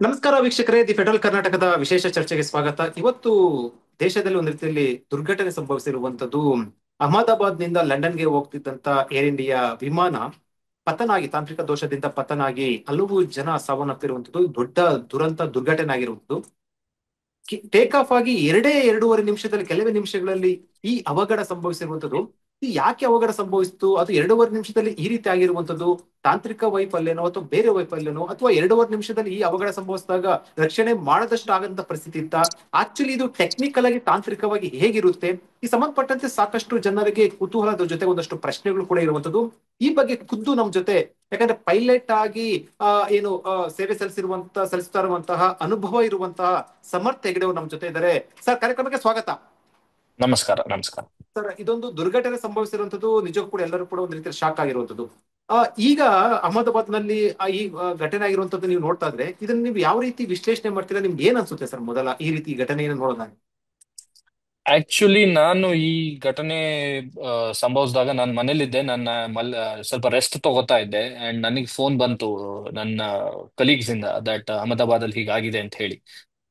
ನಮಸ್ಕಾರ ವೀಕ್ಷಕರೇ, the federal ಕರ್ನಾಟಕದ ವಿಶೇಷ ಚರ್ಚೆಗೆ ಸ್ವಾಗತ. ಇವತ್ತು ದೇಶದಲ್ಲಿ ಒಂದು ರೀತಿಯಲ್ಲಿ ದುರ್ಘಟನೆ ಸಂಭವಿಸಿರುವಂತದ್ದು. ಅಹಮದಾಬಾದ್ನಿಂದ ಲಂಡನ್ಗೆ ಹೋಗ್ತಿದ್ದಂತ ಏರ್ ಇಂಡಿಯಾ ವಿಮಾನ ತಾಂತ್ರಿಕ ದೋಷದಿಂದ ಪತನಾಗಿ ಹಲವು ಜನ ಸಾವನ್ನಪ್ಪಿರುವಂತದ್ದು ದೊಡ್ಡ ದುರಂತ ದುರ್ಘಟನೆ ಆಗಿರುವುದು. ಟೇಕ್ ಆಫ್ ಆಗಿ ಎರಡೂವರೆ ನಿಮಿಷದಲ್ಲಿ, ಕೆಲವೇ ನಿಮಿಷಗಳಲ್ಲಿ ಈ ಅವಘಡ ಸಂಭವಿಸಿರುವಂತದ್ದು. ಈ ಯಾಕೆ ಅವಘಡ ಸಂಭವಿಸಿತು, ಅದು ಎರಡೂವರೆ ನಿಮಿಷದಲ್ಲಿ ಈ ರೀತಿ ಆಗಿರುವಂತದ್ದು ತಾಂತ್ರಿಕ ವೈಫಲ್ಯನೋ ಅಥವಾ ಬೇರೆ ವೈಫಲ್ಯನೋ, ಅಥವಾ ಎರಡೂವರೆ ನಿಮಿಷದಲ್ಲಿ ಈ ಅವಘಡ ಸಂಭವಿಸಿದಾಗ ರಕ್ಷಣೆ ಮಾಡದಷ್ಟು ಆಗಂತ ಪರಿಸ್ಥಿತಿ ಇತ್ತ? ಆಕ್ಚುಲಿ ಇದು ಟೆಕ್ನಿಕಲ್ ಆಗಿ ತಾಂತ್ರಿಕವಾಗಿ ಹೇಗಿರುತ್ತೆ, ಈ ಸಂಬಂಧಪಟ್ಟಂತೆ ಸಾಕಷ್ಟು ಜನರಿಗೆ ಕುತೂಹಲದ ಜೊತೆ ಒಂದಷ್ಟು ಪ್ರಶ್ನೆಗಳು ಕೂಡ ಇರುವಂತದ್ದು. ಈ ಬಗ್ಗೆ ಖುದ್ದು ನಮ್ ಜೊತೆ, ಯಾಕಂದ್ರೆ ಪೈಲಟ್ ಆಗಿ ಏನು ಸೇವೆ ಸಲ್ಲಿಸ್ತಾ ಇರುವಂತಹ ಅನುಭವ ಇರುವಂತಹ ಸಮರ್ಥ್ ಹೆಗಡೆ ಅವರು ನಮ್ ಜೊತೆ ಇದ್ದಾರೆ. ಸರ್, ಕಾರ್ಯಕ್ರಮಕ್ಕೆ ಸ್ವಾಗತ. ನಮಸ್ಕಾರ ನಮಸ್ಕಾರ. ಸರ್, ಇದೊಂದು ದುರ್ಘಟನೆ ಸಂಭವಿಸಿರುವಂತದ್ದು ನಿಜಕ್ಕೂ ಕೂಡ ಎಲ್ಲರೂ ಕೂಡ ಒಂದು ರೀತಿಯಲ್ಲಿ ಶಾಕ್ ಆಗಿರುವಂತದ್ದು. ಈಗ ಅಹಮದಾಬಾದ್ ನಲ್ಲಿ ಈ ಘಟನೆ ಆಗಿರುವಂತದ್ದು ನೀವು ನೋಡ್ತಾ ಇದ್ರೆ, ಇದನ್ನ ನೀವು ಯಾವ ರೀತಿ ವಿಶ್ಲೇಷಣೆ ಮಾಡ್ತೀರಾ? ನಿಮ್ಗೆ ಏನ್ ಅನ್ಸುತ್ತೆ ಸರ್, ಮೊದಲ ಈ ರೀತಿ ಘಟನೆಯನ್ನು ನೋಡೋದಾಗ? ಆಕ್ಚುಲಿ ನಾನು ಈ ಘಟನೆ ಸಂಭವಿಸಿದಾಗ ನಾನು ಮನೇಲಿದ್ದೆ. ನನ್ನ ಸ್ವಲ್ಪ ರೆಸ್ಟ್ ತಗೋತಾ ಇದ್ದೆ ಅಂಡ್ ನನಗೆ ಫೋನ್ ಬಂತು ನನ್ನ ಕಲೀಗ್ಸ್ ಇಂದ ದಟ್ ಅಹಮದಾಬಾದ್ ಅಲ್ಲಿ ಹೀಗಾಗಿದೆ ಅಂತ ಹೇಳಿ.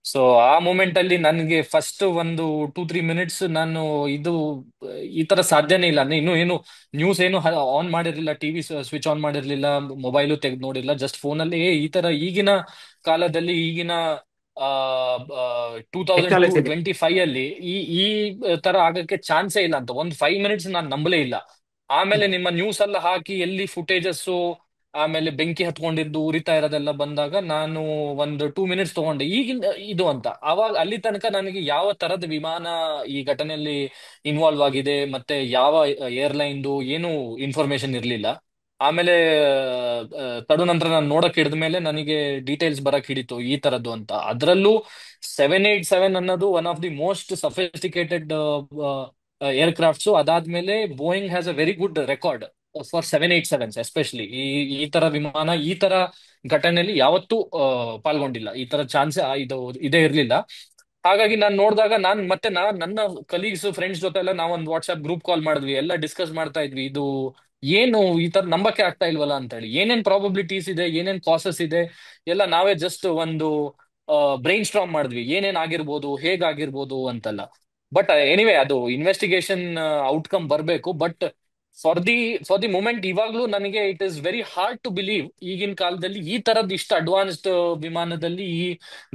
ಸೊ ಆ ಮೂಮೆಂಟ್ ಅಲ್ಲಿ ನನಗೆ ಫಸ್ಟ್ ಒಂದು 2-3 ಮಿನಿಟ್ಸ್ ನಾನು ಇದು ಈ ತರ ಸಾಧ್ಯನೇ ಇಲ್ಲ, ಇನ್ನು ಏನು ನ್ಯೂಸ್ ಏನು ಆನ್ ಮಾಡಿರ್ಲಿಲ್ಲ, ಟಿವಿ ಸ್ವಿಚ್ ಆನ್ ಮಾಡಿರ್ಲಿಲ್ಲ, ಮೊಬೈಲು ತೆಗೆದು ನೋಡಿರ್ಲಿಲ್ಲ, ಜಸ್ಟ್ ಫೋನಲ್ಲಿ ಈ ತರ ಈಗಿನ ಕಾಲದಲ್ಲಿ ಈಗಿನ ಆ 2002 ಟೆಕ್ನಾಲಜಿ ಇದೆ. 25 ಅಲ್ಲಿ ಈ ಈ ತರ ಆಗಕ್ಕೆ ಚಾನ್ಸೇ ಇಲ್ಲ ಅಂತ ಒಂದು 5 ಮಿನಿಟ್ಸ್ ನಾನು ನಂಬಲೇ ಇಲ್ಲ. ಆಮೇಲೆ ನಿಮ್ಮ ನ್ಯೂಸ್ ಎಲ್ಲ ಹಾಕಿ ಎಲ್ಲಿ ಫುಟೇಜಸ್, ಆಮೇಲೆ ಬೆಂಕಿ ಹತ್ಕೊಂಡಿದ್ದು ಉರಿತಾ ಇರೋದೆಲ್ಲ ಬಂದಾಗ ನಾನು ಒಂದು 2 ಮಿನಿಟ್ಸ್ ತಗೊಂಡೆ ಈಗಿನ ಇದು ಅಂತ. ಅವಾಗ ಅಲ್ಲಿ ತನಕ ನನಗೆ ಯಾವ ತರದ ವಿಮಾನ ಈ ಘಟನೆಯಲ್ಲಿ ಇನ್ವಾಲ್ವ್ ಆಗಿದೆ ಮತ್ತೆ ಯಾವ ಏರ್ಲೈನ್ದು ಏನು ಇನ್ಫಾರ್ಮೇಶನ್ ಇರ್ಲಿಲ್ಲ. ಆಮೇಲೆ ತದನಂತರ ನಾನು ನೋಡಕ್ ಹಿಡಿದ್ಮೇಲೆ ನನಗೆ ಡೀಟೇಲ್ಸ್ ಬರಕ್ ಹಿಡಿತು ಈ ತರದ್ದು ಅಂತ. ಅದರಲ್ಲೂ 787 ಅನ್ನೋದು one of the most sophisticated aircrafts. ಅದಾದ್ಮೇಲೆ Boeing has a very good record for 787 especially. ಈ ಈ ತರ ವಿಮಾನ ಈ ತರ ಘಟನೆಯಲ್ಲಿ ಯಾವತ್ತೂ ಪಾಲ್ಗೊಂಡಿಲ್ಲ, ಈ ತರ ಚಾನ್ಸ್ ಇದು ಇದೇ ಇರ್ಲಿಲ್ಲ. ಹಾಗಾಗಿ ನಾನು ನೋಡಿದಾಗ ನಾನು ನನ್ನ ಕಲೀಗ್ಸ್ ಫ್ರೆಂಡ್ಸ್ ಜೊತೆ ಎಲ್ಲ ನಾವೊಂದು ವಾಟ್ಸ್ಆಪ್ ಗ್ರೂಪ್ ಕಾಲ್ ಮಾಡಿದ್ವಿ, ಎಲ್ಲ ಡಿಸ್ಕಸ್ ಮಾಡ್ತಾ ಇದ್ವಿ ಇದು ಏನು ಈ ತರ ನಂಬಕ್ಕೆ ಆಗ್ತಾ ಇಲ್ವಲ್ಲ ಅಂತ ಹೇಳಿ. ಏನೇನ್ ಪ್ರಾಬಬಿಲಿಟೀಸ್ ಇದೆ, ಏನೇನ್ ಕಾಸಸ್ ಇದೆ, ಎಲ್ಲ ನಾವೇ ಜಸ್ಟ್ ಒಂದು ಬ್ರೈನ್ ಸ್ಟ್ರಾಮ್ ಮಾಡಿದ್ವಿ, ಏನೇನ್ ಆಗಿರ್ಬೋದು, ಹೇಗಾಗಿರ್ಬೋದು ಅಂತೆಲ್ಲ. ಬಟ್ ಎನಿವೆ ಅದು ಇನ್ವೆಸ್ಟಿಗೇಷನ್ ಔಟ್ಕಮ್ ಬರಬೇಕು. But for the for the moment ಇವಾಗ್ಲೂ ನನಗೆ it is very hard to believe ಈಗಿನ ಕಾಲದಲ್ಲಿ ಈ ತರದ್ ಇಷ್ಟು ಅಡ್ವಾನ್ಸ್ಡ್ ವಿಮಾನದಲ್ಲಿ ಈ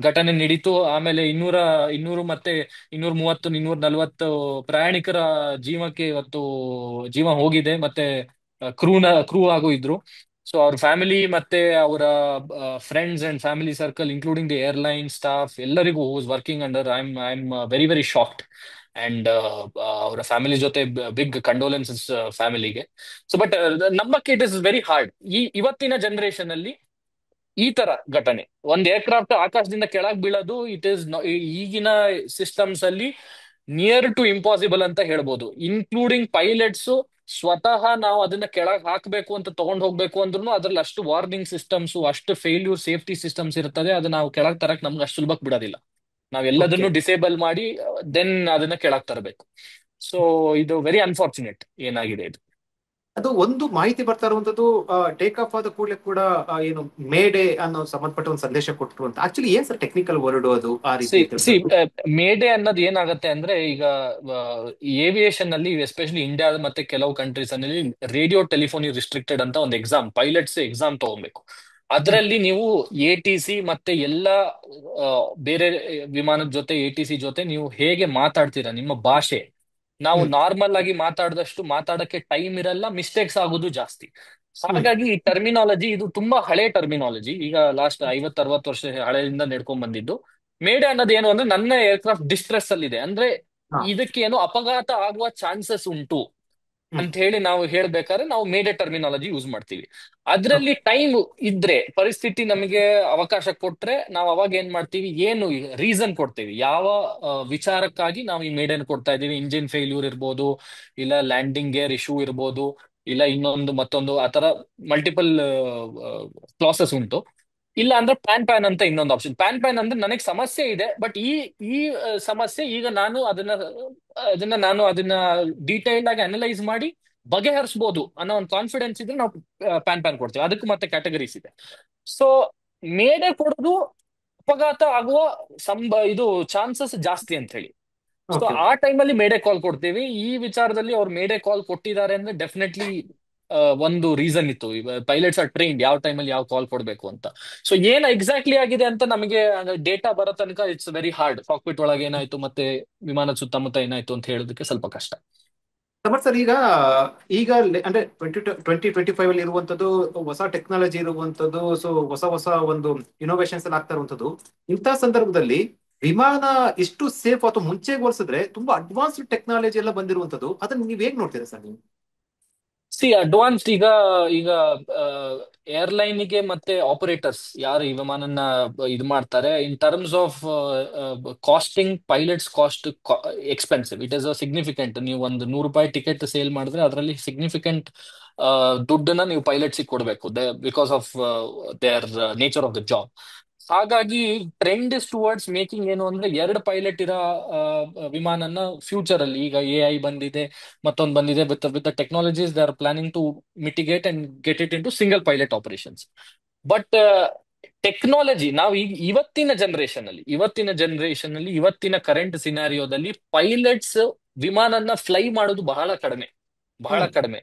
ಘಟನೆ ನಡೀತು. ಆಮೇಲೆ ಇನ್ನೂರು ಮತ್ತೆ 230 240 ಪ್ರಯಾಣಿಕರ ಜೀವಕ್ಕೆ ಇವತ್ತು ಜೀವ ಹೋಗಿದೆ. ಮತ್ತೆ ಕ್ರೂ ಹಾಗೂ ಇದ್ರು. ಸೊ ಅವ್ರ ಫ್ಯಾಮಿಲಿ ಮತ್ತೆ ಅವರ friends and family circle including the airline staff ಎಲ್ಲರಿಗೂ who's working under, I am very very shocked. And ಅವರ ಫ್ಯಾಮಿಲಿ ಜೊತೆ ಬಿಗ್ ಕಂಡೋಲೆನ್ಸಸ್ ಫ್ಯಾಮಿಲಿಗೆ. ಸೊ ಬಟ್ ನಂಬಕ್ಕೆ ಇಟ್ ಇಸ್ ವೆರಿ ಹಾರ್ಡ್ ಈ ಇವತ್ತಿನ ಜನರೇಷನ್ ಅಲ್ಲಿ ಈ ತರ ಘಟನೆ. ಒಂದ್ ಏರ್ಕ್ರಾಫ್ಟ್ ಆಕಾಶದಿಂದ ಕೆಳಗ್ ಬೀಳೋದು ಇಟ್ ಇಸ್ ಈಗಿನ ಸಿಸ್ಟಮ್ಸ್ ಅಲ್ಲಿ ನಿಯರ್ ಟು ಇಂಪಾಸಿಬಲ್ ಅಂತ ಹೇಳ್ಬೋದು. ಇನ್ಕ್ಲೂಡಿಂಗ್ ಪೈಲಟ್ಸ್ ಸ್ವತಃ ನಾವು ಅದನ್ನ ಕೆಳಗ್ ಹಾಕ್ಬೇಕು ಅಂತ ತಗೊಂಡ್ ಹೋಗ್ಬೇಕು ಅಂದ್ರೂ ಅದ್ರಲ್ಲಿ ಅಷ್ಟು ವಾರ್ನಿಂಗ್ ಸಿಸ್ಟಮ್ಸ್, ಅಷ್ಟು ಫೇಲ್ಯೂರ್ ಸೇಫ್ಟಿ ಸಿಸ್ಟಮ್ಸ್ ಇರ್ತದೆ. ಅದು ನಾವು ಕೆಳಗ್ ತರಕ್ ನಮ್ಗೆ ಅಷ್ಟು ಸುಲಭಕ್ ಬಿಡೋದಿಲ್ಲ. ಓಕೆ. ನಾವೆಲ್ಲದನ್ನು ಡಿಸೇಬಲ್ ಮಾಡಿ ದೆನ್ ಅದನ್ನ ಕೆಳಗ್ ತರಬೇಕು. ಸೊ ಇದು ವೆರಿ ಅನ್ಫಾರ್ಚುನೇಟ್ ಏನಾಗಿದೆ ಇದು. ಅದು ಒಂದು ಮಾಹಿತಿ ಬರ್ತಾ ಇರುವಂತದ್ದು, ಟೇಕ್ ಆಫ್ ಆದ ಕೂಡಲೇ ಕೂಡ ಏನು ಮೇ ಡೇ ಅನ್ನೋ ಸಂಬಂಧಪಟ್ಟ ಒಂದು ಸಂದೇಶ ಕೊಟ್ಟರು ಅಂತ. ಆಕ್ಚುಲಿ ಏನ್ ಸರ್ ಟೆಕ್ನಿಕಲ್ ವರ್ಡ್ ಅದು ಆ ಸಿ ರೀತಿ ಸಿ ತಿಳಿಸೋದು? ಮೇಡೆ ಅನ್ನೋದು ಏನಾಗತ್ತೆ ಅಂದ್ರೆ ಈಗ ಏವಿಯೇಷನ್ ಅಲ್ಲಿ ಎಸ್ಪೆಷಲಿ ಇಂಡಿಯಾ ಮತ್ತೆ ಕೆಲವು ಕಂಟ್ರೀಸ್ ಅಲ್ಲಿ ರೇಡಿಯೋ ಟೆಲಿಫೋನಿ ರಿಸ್ಟ್ರಿಕ್ಟೆಡ್ ಅಂತ ಒಂದು ಎಕ್ಸಾಮ್, ಪೈಲಟ್ಸ್ ಎಕ್ಸಾಮ್ ತಗೋಬೇಕು. ಹ್ಮ್. ಅದರಲ್ಲಿ ನೀವು ಎ ಟಿ ಸಿ ಮತ್ತೆ ಎಲ್ಲ ಆ, ಬೇರೆ ವಿಮಾನದ ಜೊತೆ ಎ ಟಿ ಸಿ ಜೊತೆ ನೀವು ಹೇಗೆ ಮಾತಾಡ್ತೀರಾ, ನಿಮ್ಮ ಭಾಷೆ, ನಾವು ಹ್ಮ್. ನಾರ್ಮಲ್ ಆಗಿ ಮಾತಾಡಿದಷ್ಟು ಮಾತಾಡಕ್ಕೆ ಟೈಮ್ ಇರಲ್ಲ, ಮಿಸ್ಟೇಕ್ಸ್ ಆಗೋದು ಜಾಸ್ತಿ. ಹ್ಮ್. ಹಾಗಾಗಿ ಈ ಟರ್ಮಿನಾಲಜಿ ಇದು ತುಂಬಾ ಹಳೆ ಟರ್ಮಿನಾಲಜಿ, ಈಗ ಲಾಸ್ಟ್ 50-60 ವರ್ಷ ಹಳೆಯಿಂದ ನಡ್ಕೊಂಡ್ ಬಂದಿದ್ದು. ಮೇಡೆ ಅನ್ನೋದು ಏನು ಅಂದ್ರೆ ನನ್ನ ಏರ್ಕ್ರಾಫ್ಟ್ ಡಿಸ್ಟ್ರೆಸ್ ಅಲ್ಲಿ ಇದೆ ಅಂದ್ರೆ ಹಾ. ಇದಕ್ಕೆ ಏನು ಅಪಘಾತ ಆಗುವ ಚಾನ್ಸಸ್ ಉಂಟು ಹ್ಮ್. ಅಂತ ಹೇಳಿ ನಾವು ಹೇಳ್ಬೇಕಾದ್ರೆ ನಾವು ಮೇಡೆ ಟರ್ಮಿನಾಲಜಿ ಯೂಸ್ ಮಾಡ್ತೀವಿ. ಅದರಲ್ಲಿ ಓಕೆ. ಟೈಮ್ ಇದ್ರೆ, ಪರಿಸ್ಥಿತಿ ನಮಗೆ ಅವಕಾಶ ಕೊಟ್ರೆ ನಾವು ಅವಾಗ ಏನ್ ಮಾಡ್ತೀವಿ, ಏನು ರೀಸನ್ ಕೊಡ್ತೀವಿ, ಯಾವ ವಿಚಾರಕ್ಕಾಗಿ ನಾವು ಈ ಮೇಡನ್ ಕೊಡ್ತಾ ಇದೀವಿ. ಇಂಜಿನ್ ಫೇಲ್ಯೂರ್ ಇರ್ಬೋದು, ಇಲ್ಲ ಲ್ಯಾಂಡಿಂಗ್ ಗೇರ್ ಇಶ್ಯೂ ಇರ್ಬೋದು, ಇಲ್ಲ ಇನ್ನೊಂದು ಮತ್ತೊಂದು ಆತರ ಮಲ್ಟಿಪಲ್ ಕ್ಲಾಸಸ್ ಉಂಟು. ಇಲ್ಲ ಅಂದ್ರೆ ಪ್ಯಾನ್ ಅಂತ ಇನ್ನೊಂದು ಆಪ್ಷನ್. ಪ್ಯಾನ್ ಅಂದ್ರೆ ನನಗೆ ಸಮಸ್ಯೆ ಇದೆ, ಬಟ್ ಈ ಈ ಸಮಸ್ಯೆ ಈಗ ನಾನು ಅದನ್ನ ಡೀಟೈಲ್ಡ್ ಆಗಿ ಅನಲೈಸ್ ಮಾಡಿ ಬಗೆಹರಿಸಬಹುದು ಅನ್ನೋ ಒಂದು ಕಾನ್ಫಿಡೆನ್ಸ್ ಇದ್ರೆ ನಾವು ಪ್ಯಾನ್ ಕೊಡ್ತೀವಿ. ಅದಕ್ಕೂ ಮತ್ತೆ ಕ್ಯಾಟಗರೀಸ್ ಇದೆ. ಸೊ ಮೇಡೆ ಕೊಡೋದು ಅಪಘಾತ ಆಗುವ ಇದು ಚಾನ್ಸಸ್ ಜಾಸ್ತಿ ಅಂತ ಹೇಳಿ. ಸೊ ಓಕೆ ಆ ಟೈಮಲ್ಲಿ ಮೇಡೆ ಕಾಲ್ ಕೊಡ್ತೀವಿ. ಈ ವಿಚಾರದಲ್ಲಿ ಅವ್ರು ಮೇಡೆ ಕಾಲ್ ಕೊಟ್ಟಿದ್ದಾರೆ ಅಂದ್ರೆ ಡೆಫಿನೆಟ್ಲಿ ಒಂದು ರೀಸನ್ ಇತ್ತು. ಪೈಲಟ್ಸ್ ಆರ್ ಟ್ರೈನ್ಡ್ ಯಾವ ಟೈಮಲ್ಲಿ ಯಾವ ಕಾಲ್ ಕೊಡ್ಬೇಕು ಅಂತ. ಸೊ ಏನ್ ಎಕ್ಸಾಕ್ಟ್ಲಿ ಆಗಿದೆ ಅಂತ ನಮಗೆ ಡೇಟಾ ಬರೋ ತನಕ ಇಟ್ಸ್ ವೆರಿ ಹಾರ್ಡ್. ಕಾಕ್ಪಿಟ್ ಒಳಗೆ ಏನಾಯ್ತು ಮತ್ತೆ ವಿಮಾನದ ಸುತ್ತಮುತ್ತ ಏನಾಯ್ತು ಅಂತ ಹೇಳೋದಕ್ಕೆ ಸ್ವಲ್ಪ ಕಷ್ಟ. ಸಮರ್ ಸರ್, ಈಗ ಈಗ ಅಂದ್ರೆ 2025 ಅಲ್ಲಿ ಇರುವಂತದ್ದು ಹೊಸ ಟೆಕ್ನಾಲಜಿ ಇರುವಂತದ್ದು, ಸೊ ಹೊಸ ಹೊಸ ಒಂದು ಇನೋವೇಷನ್ಸ್ ಎಲ್ಲ ಆಗ್ತಾ ಇರುವಂತದ್ದು. ಇಂಥ ಸಂದರ್ಭದಲ್ಲಿ ವಿಮಾನ ಎಷ್ಟು ಸೇಫ್ ಅಥವಾ ಮುಂಚೆಗೆ ಹೋಲಿಸಿದ್ರೆ ತುಂಬಾ ಅಡ್ವಾನ್ಸ್ಡ್ ಟೆಕ್ನಾಲಜಿ ಎಲ್ಲ ಬಂದಿರುವಂತದ್ದು, ಅದನ್ನ ನೀವ್ ಹೇಗ್ ನೋಡ್ತೀರಾ ಸರ್ ನೀವು? ಅಡ್ವಾನ್ಸ್ಡ್ ಈಗ ಈಗ ಏರ್ಲೈನ್ಗೆ ಮತ್ತೆ ಆಪರೇಟರ್ಸ್ ಯಾರು ಈ ವಿಮಾನನ ಇದು ಮಾಡ್ತಾರೆ, in terms of costing pilots cost expensive. It is a significant. ನೀವು ಒಂದು ₹100 ಟಿಕೆಟ್ ಸೇಲ್ ಮಾಡಿದ್ರೆ ಅದರಲ್ಲಿ ಸಿಗ್ನಿಫಿಕೆಂಟ್ ದುಡ್ಡನ್ನ ನೀವು ಪೈಲಟ್ಸಿಗೆ ಕೊಡಬೇಕು, because of their nature of the job. ಹಾಗಾಗಿ ಟ್ರೆಂಡ್ ಇಸ್ ಟುವರ್ಡ್ಸ್ ಮೇಕಿಂಗ್ ಏನು ಅಂದ್ರೆ 2 ಪೈಲಟ್ ಇರೋ ವಿಮಾನನ ಫ್ಯೂಚರ್ ಅಲ್ಲಿ, ಈಗ AI ಬಂದಿದೆ, ಮತ್ತೊಂದು ಬಂದಿದೆ, with technologies they are planning to mitigate and get it in to single pilot operations. But technology ನಾವು ಈಗ ಇವತ್ತಿನ ಜನರೇಷನ್ ಅಲ್ಲಿ ಇವತ್ತಿನ ಕರೆಂಟ್ ಸಿನಾರಿಯೋದಲ್ಲಿ ಪೈಲಟ್ಸ್ ವಿಮಾನನ ಫ್ಲೈ ಮಾಡೋದು ಬಹಳ ಹ್ಮ್ ಕಡಿಮೆ.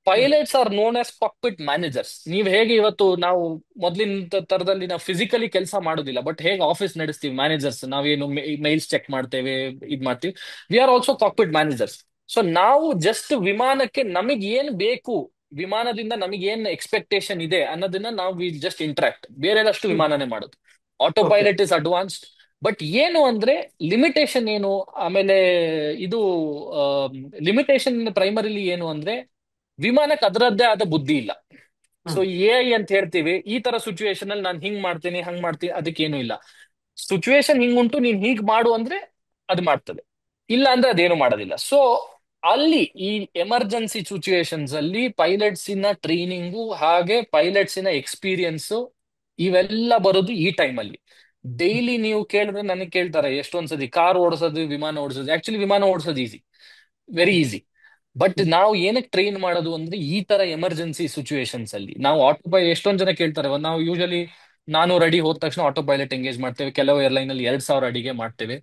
Pilots are known as cockpit managers. ನೀವ್ ಹೇಗೆ ಇವತ್ತು ನಾವು ಮೊದಲಿನ ತರದಲ್ಲಿ ನಾವು ಫಿಸಿಕಲಿ ಕೆಲಸ ಮಾಡೋದಿಲ್ಲ, ಬಟ್ ಹೇಗೆ ಆಫೀಸ್ ನಡೆಸ್ತೀವಿ ಮ್ಯಾನೇಜರ್ಸ್, ನಾವೇನು ಮೈಲ್ಸ್ ಚೆಕ್ ಮಾಡ್ತೇವೆ, ಇದ್ ಮಾಡ್ತೀವಿ. We are also cockpit managers. So ನಾವು ಜಸ್ಟ್ ವಿಮಾನಕ್ಕೆ ನಮಗೆ ಏನ್ ಬೇಕು, ವಿಮಾನದಿಂದ ನಮಗೆ ಏನ್ ಎಕ್ಸ್ಪೆಕ್ಟೇಷನ್ ಇದೆ ಅನ್ನೋದನ್ನ ನಾವು ವಿ ಜಸ್ಟ್ ಇಂಟ್ರಾಕ್ಟ್, ಬೇರೆದಷ್ಟು ಹ್ಮ್ ವಿಮಾನನೇ ಮಾಡೋದು. Auto okay pilot is advanced. But ಏನು ಅಂದ್ರೆ ಲಿಮಿಟೇಷನ್ ಏನು, ಆಮೇಲೆ ಇದು ಲಿಮಿಟೇಷನ್ ಪ್ರೈಮರಿಲಿ ಏನು ಅಂದ್ರೆ ವಿಮಾನಕ್ಕೆ ಅದರದ್ದೇ ಆದ ಬುದ್ಧಿ ಇಲ್ಲ. ಸೊ ಹ್ಮ್ AI ಅಂತ ಹೇಳ್ತೀವಿ, ಈ ತರ ಸಿಚುವೇಶನ್ ಅಲ್ಲಿ ನಾನು ಹಿಂಗ್ ಮಾಡ್ತೀನಿ ಹಂಗ್ ಮಾಡ್ತೀನಿ, ಅದಕ್ಕೇನು ಇಲ್ಲ. ಸಿಚುವೇಶನ್ ಹಿಂಗುಂಟು, ನೀನ್ ಹೀಗ್ ಮಾಡು ಅಂದ್ರೆ ಅದು ಮಾಡ್ತದೆ, ಇಲ್ಲ ಅಂದ್ರೆ ಅದೇನು ಮಾಡೋದಿಲ್ಲ. ಸೊ ಅಲ್ಲಿ ಈ ಎಮರ್ಜೆನ್ಸಿ ಸಿಚುವೇಶನ್ಸ್ ಅಲ್ಲಿ ಪೈಲಟ್ಸಿನ ಟ್ರೈನಿಂಗು ಹಾಗೆ ಪೈಲಟ್ಸಿನ ಎಕ್ಸ್ಪೀರಿಯನ್ಸ್ ಇವೆಲ್ಲ ಬರೋದು ಈ ಟೈಮಲ್ಲಿ. ಡೈಲಿ ನೀವು ಕೇಳಿದ್ರೆ ನನಗೆ ಕೇಳ್ತಾರೆ ಎಷ್ಟೊಂದ್ಸತಿ ಕಾರ್ ಓಡಿಸೋದು, ವಿಮಾನ ಓಡಿಸೋದು. ಆಕ್ಚುಲಿ ವಿಮಾನ ಓಡಿಸೋದು ಈಸಿ, ವೆರಿ ಈಸಿ. ಬಟ್ ನಾವು ಏನಕ್ಕೆ ಟ್ರೈನ್ ಮಾಡೋದು ಅಂದ್ರೆ ಈ ತರ ಎಮರ್ಜೆನ್ಸಿ ಸಿಚುವೇಶನ್ಸ್ ಅಲ್ಲಿ ನಾವು ಎಷ್ಟೊಂದ್ ಜನ ಕೇಳ್ತಾರೆ, ನಾವು ಯೂಶಲಿ 400 ಅಡಿ ಹೋದ ತಕ್ಷಣ ಆಟೋ ಪೈಲಟ್ ಎಂಗೇಜ್ ಮಾಡ್ತೇವೆ. ಕೆಲವು ಏರ್ಲೈನ್ ಅಲ್ಲಿ 2000 ಅಡಿಗೆ ಮಾಡ್ತೇವೆ.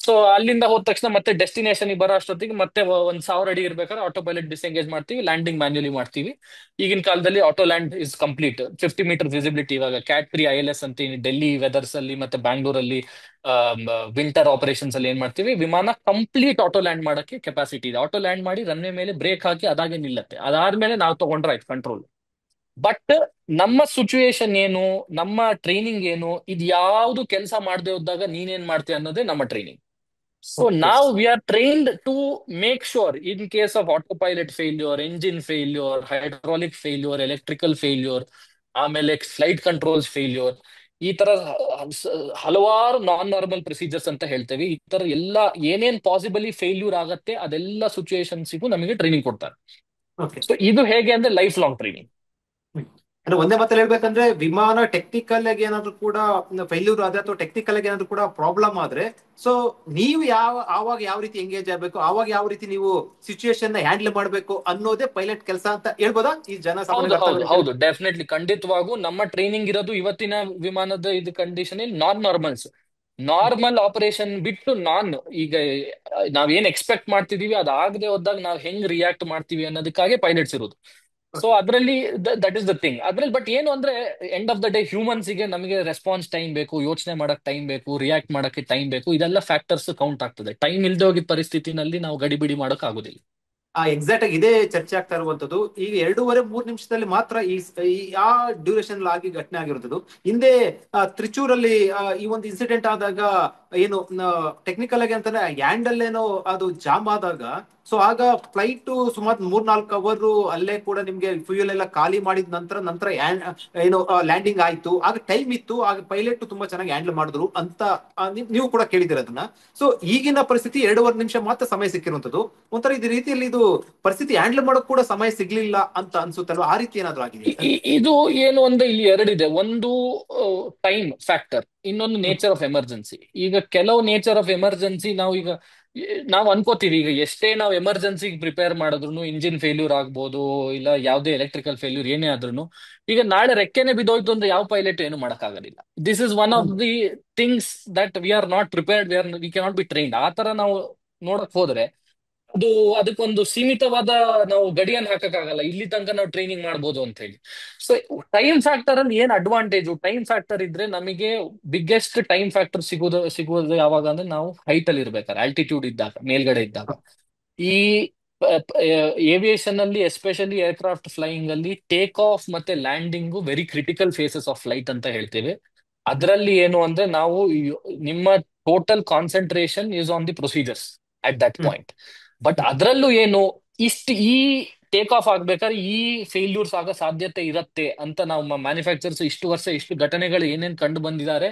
ಸೊ ಅಲ್ಲಿಂದ ಹೋದ ತಕ್ಷಣ ಮತ್ತೆ ಡೆಸ್ಟಿನೇಷನ್ ಬರೋ ಅಷ್ಟೊತ್ತಿಗೆ ಮತ್ತೆ 1000 ಅಡಿ ಇರ್ಬೇಕಾದ್ರೆ ಆಟೋ ಪೈಲಟ್ ಡಿಸ್ಎಂಗೇಜ್ ಮಾಡ್ತೀವಿ, ಲ್ಯಾಂಡಿಂಗ್ ಮ್ಯಾನ್ಯುಲಿ ಮಾಡ್ತೀವಿ. ಈಗಿನ ಕಾಲದಲ್ಲಿ auto land is complete 50 metre visibility. ಇವಾಗ CAT-3 ILS ಅಂತ ಡೆಲ್ಲಿ ವೆದರ್ಸ್ ಅಲ್ಲಿ ಮತ್ತೆ ಬ್ಯಾಂಗ್ಳೂರಲ್ಲಿ ವಿಂಟರ್ ಆಪರೇಷನ್ಸ್ ಅಲ್ಲಿ ಏನ್ ಮಾಡ್ತೀವಿ, ವಿಮಾನ ಕಂಪ್ಲೀಟ್ ಆಟೋ ಲ್ಯಾಂಡ್ ಮಾಡಕ್ಕೆ ಕೆಪಾಸಿಟಿ ಇದೆ. ಆಟೋ ಲ್ಯಾಂಡ್ ಮಾಡಿ ರನ್ವೇ ಮೇಲೆ ಬ್ರೇಕ್ ಹಾಕಿ ಅದಾಗೆ ನಿಲ್ಲತ್ತೆ, ಅದಾದ್ಮೇಲೆ ನಾವು ತಗೊಂಡ್ರೆ ಆಯ್ತು ಕಂಟ್ರೋಲ್. ಬಟ್ ನಮ್ಮ ಸಿಚುವೇಶನ್ ಏನು, ನಮ್ಮ ಟ್ರೈನಿಂಗ್ ಏನು, ಇದು ಯಾವುದು ಕೆಲಸ ಮಾಡದೆ ಹೋದಾಗ ನೀನೇನ್ ಮಾಡ್ತೀಯ ಅನ್ನೋದೇ ನಮ್ಮ ಟ್ರೈನಿಂಗ್. ಸೊ ಓಕೆ ನಾವು we are trained to make sure in case of auto pilot failure, engine failure, hydraulic failure, electrical failure, ಆಮೇಲೆ ಫ್ಲೈಟ್ ಕಂಟ್ರೋಲ್ಸ್ ಫೇಲ್ಯೂರ್, ಈ ತರ ಹಲವಾರು ನಾನ್ ನಾರ್ಮಲ್ ಪ್ರೊಸೀಜರ್ಸ್ ಅಂತ ಹೇಳ್ತೇವೆ. ಈ ತರ ಎಲ್ಲ ಏನೇನ್ ಪಾಸಿಬಲಿ ಫೇಲ್ಯೂರ್ ಆಗತ್ತೆ ಅದೆಲ್ಲ ಸಿಚುವೇಶನ್ಸಿಗೂ ನಮಗೆ ಟ್ರೈನಿಂಗ್ ಕೊಡ್ತಾರೆ. ಓಕೆ. ಸೊ ಇದು ಹೇಗೆ ಅಂದ್ರೆ ಲೈಫ್ ಲಾಂಗ್ ಟ್ರೈನಿಂಗ್. ಹ್ಮ್. ಅಂದ್ರೆ ಒಂದೇ ಮಾತಲ್ಲಿ ಹೇಳ್ಬೇಕಂದ್ರೆ ವಿಮಾನ ಟೆಕ್ನಿಕಲ್ ಆಗಿ ಏನಾದ್ರು ಕೂಡ ಫೈಲ್ಯೂರ್ ಆದ್ರೆ ಅಥವಾ ಟೆಕ್ನಿಕಲ್ ಆಗಿ ಏನಾದ್ರು ಕೂಡ ಪ್ರಾಬ್ಲಮ್ ಆದ್ರೆ, ಸೊ ನೀವು ಆವಾಗ ಯಾವ ರೀತಿ ಎಂಗೇಜ್ ಆಗಬೇಕು, ಆವಾಗ ಯಾವ ರೀತಿ ನೀವು ಸಿಚುಯೇಷನ್ ನ ಹ್ಯಾಂಡಲ್ ಮಾಡಬೇಕು ಅನ್ನೋದೇ ಪೈಲಟ್ ಕೆಲಸ ಅಂತ ಹೇಳ್ಬೋದಾ ಈ ಜನ ಹೌದು ಸಾಮಾನ್ಯ ಅರ್ಥ ಆಗೋ ಹೌದು ರೀತಿಯಲ್ಲಿ? ಹೌದು ಡೆಫಿನೆಟ್ಲಿ, ಖಂಡಿತವಾಗೂ ನಮ್ಮ ಟ್ರೈನಿಂಗ್ ಇರೋದು ಇವತ್ತಿನ ವಿಮಾನದ ಇದು ಕಂಡೀಷನ್ ನಾನ್ ನಾರ್ಮಲ್ಸ್. ನಾರ್ಮಲ್ ಆಪರೇಷನ್ ಬಿಟ್ಟು ಈಗ ನಾವೇನ್ ಎಕ್ಸ್ಪೆಕ್ಟ್ ಮಾಡ್ತಿದೀವಿ ಅದಾಗದೆ ಹೋದಾಗ ನಾವ್ ಹೆಂಗ್ ರಿಯಾಕ್ಟ್ ಮಾಡ್ತೀವಿ ಅನ್ನೋದಕ್ಕಾಗಿ ಪೈಲಟ್ಸ್ ಇರೋದು. So okay. ಅದರಲ್ಲಿ ದಟ್ ಇಸ್ ದ ಥಿಂಗ್. ಅದ್ರಲ್ಲಿ ಬಟ್ ಏನು ಅಂದ್ರೆ ಎಂಡ್ ಆಫ್ ದ ಡೇ ಹ್ಯೂಮನ್ಸ್ಗೆ ನಮಗೆ ರೆಸ್ಪಾನ್ಸ್ ಟೈಮ್ ಬೇಕು, ಯೋಚನೆ ಮಾಡಕ್ ಟೈಮ್ ಬೇಕು, ರಿಯಾಕ್ಟ್ ಮಾಡಕ್ಕೆ ಟೈಮ್ ಬೇಕು. ಇದೆಲ್ಲ ಫ್ಯಾಕ್ಟರ್ಸ್ ಕೌಂಟ್ ಆಗ್ತದೆ. ಟೈಮ್ ಇಲ್ದೇ ಹೋಗಿದ್ದ ಪರಿಸ್ಥಿತಿನಲ್ಲಿ ನಾವು ಗಡಿಬಿಡಿ ಮಾಡಕ್ ಆಗುದಿಲ್ಲ. ಎಕ್ಸಾಕ್ಟ್ ಆಗಿ ಇದೇ ಚರ್ಚೆ ಆಗ್ತಾ ಇರುವಂತದ್ದು. ಈಗ 2.5-3 ನಿಮಿಷದಲ್ಲಿ ಮಾತ್ರ ಆ ಡ್ಯೂರೇಷನ್ ಆಗಿ ಘಟನೆ ಆಗಿರುತ್ತದೆ. ಹಿಂದೆ ತ್ರಿಚೂರಲ್ಲಿ ಈ ಒಂದು ಇನ್ಸಿಡೆಂಟ್ ಆದಾಗ ಏನು ಟೆಕ್ನಿಕಲ್ ಆಗಿ ಅಂತಾನೆ ಹ್ಯಾಂಡಲ್ ಏನೋ ಅದು ಜಾಮ್ ಆದಾಗ, ಸೊ ಆಗ ಫ್ಲೈಟ್ ಸುಮಾರು 3-4 ಅವರ್ ಅಲ್ಲೇ ಕೂಡ ನಿಮ್ಗೆ ಫ್ಯೂಯಲ್ ಎಲ್ಲ ಖಾಲಿ ಮಾಡಿದ ನಂತರ ಏನು ಲ್ಯಾಂಡಿಂಗ್ ಆಯ್ತು. ಆಗ ಟೈಮ್ ಇತ್ತು, ಆಗ ಪೈಲಟ್ ತುಂಬಾ ಚೆನ್ನಾಗಿ ಹ್ಯಾಂಡಲ್ ಮಾಡಿದ್ರು ಅಂತ ನೀವು ಕೂಡ ಕೇಳಿದಿರ ಅದನ್ನ. ಸೊ ಈಗಿನ ಪರಿಸ್ಥಿತಿ 2.5 ನಿಮಿಷ ಮಾತ್ರ ಸಮಯ ಸಿಕ್ಕಿರುವಂತದ್ದು. ಒಂಥರ ಇದೇ ರೀತಿಯಲ್ಲಿ ಇದು ಪರಿಸ್ಥಿತಿ ಹ್ಯಾಂಡಲ್ ಮಾಡೋಕ್ ಕೂಡ ಸಮಯ ಸಿಗ್ಲಿಲ್ಲ ಅಂತ ಅನ್ಸುತ್ತಲ್ವಾ? ಆ ರೀತಿ ಏನಾದ್ರು ಆಗಿದೆಯಾ ಸರ್? ಇದು ಏನು ಅಂದ್ರೆ ಇಲ್ಲಿ ಎರಡಿದೆ. ಒಂದು ಟೈಮ್ ಫ್ಯಾಕ್ಟರ್, ಇನ್ನೊಂದು ಹ್ಮ್ ನೇಚರ್ ಆಫ್ ಎಮರ್ಜೆನ್ಸಿ. ಈಗ ಕೆಲವು ನೇಚರ್ ಆಫ್ ಎಮರ್ಜೆನ್ಸಿ ನಾವು ಈಗ ನಾವ್ ಅನ್ಕೋತೀವಿ ಈಗ ಎಷ್ಟೇ ನಾವು ಎಮರ್ಜೆನ್ಸಿಗೆ ಪ್ರಿಪೇರ್ ಮಾಡಿದ್ರು ಇಂಜಿನ್ ಫೇಲ್ಯೂರ್ ಆಗ್ಬೋದು, ಇಲ್ಲ ಯಾವುದೇ ಎಲೆಕ್ಟ್ರಿಕಲ್ ಫೇಲ್ಯೂರ್ ಏನೇ ಆದ್ರೂ, ಈಗ ನಾಳೆ ರೆಕ್ಕೆನೆ ಬಿದ್ದೋಯ್ತು ಅಂದ್ರೆ ಯಾವ ಪೈಲಟ್ ಏನು ಮಾಡಕ್ಕಾಗೋದಿಲ್ಲ. This is one of the things that we are not prepared, we cannot be trained. ಆ ತರ ನಾವು ನೋಡಕ್ ಹೋದ್ರೆ ಅದು ಅದಕ್ಕೊಂದು ಸೀಮಿತವಾದ ನಾವು ಗಡಿಯನ್ನು ಹಾಕಕ್ಕಾಗಲ್ಲ, ಇಲ್ಲಿ ತನಕ ನಾವು ಟ್ರೈನಿಂಗ್ ಮಾಡ್ಬೋದು ಅಂತ ಹೇಳಿ. ಸೊ ಟೈಮ್ ಫ್ಯಾಕ್ಟರ್ ಅಲ್ಲಿ ಏನ್ ಅಡ್ವಾಂಟೇಜ್, ಟೈಮ್ ಫ್ಯಾಕ್ಟರ್ ಇದ್ರೆ ನಮಗೆ ಬಿಗ್ಗೆಸ್ಟ್ ಟೈಮ್ ಫ್ಯಾಕ್ಟರ್ ಸಿಗೋದು ಯಾವಾಗ ಅಂದ್ರೆ ನಾವು ಹೈಟ್ ಅಲ್ಲಿ ಇರ್ಬೇಕಾದ್ರೆ, ಆಲ್ಟಿಟ್ಯೂಡ್ ಇದ್ದಾಗ, ಮೇಲ್ಗಡೆ ಇದ್ದಾಗ. ಈ ಏವಿಯೇಷನ್ ಅಲ್ಲಿ ಎಸ್ಪೆಷಲಿ ಏರ್ಕ್ರಾಫ್ಟ್ ಫ್ಲೈಯಿಂಗ್ ಅಲ್ಲಿ ಟೇಕ್ ಆಫ್ ಮತ್ತೆ landing very critical phases of flight ಅಂತ ಹೇಳ್ತೇವೆ. ಅದರಲ್ಲಿ ಏನು ಅಂದ್ರೆ ನಾವು ನಿಮ್ಮ total concentration is on the procedures at that point. But ಅದರಲ್ಲೂ ಏನು, ಈ ಟೇಕ್ ಆಫ್ ಆಗ್ಬೇಕಾದ್ರೆ ಈ ಫೇಲ್ಯೂರ್ಸ್ ಆಗೋ ಸಾಧ್ಯತೆ ಇರತ್ತೆ ಅಂತ ನಾವು ಮ್ಯಾನುಫ್ಯಾಕ್ಚರ್ಸ್ ಇಷ್ಟು ವರ್ಷ ಇಷ್ಟು ಘಟನೆಗಳು ಏನೇನ್ ಕಂಡು ಬಂದಿದ್ದಾರೆ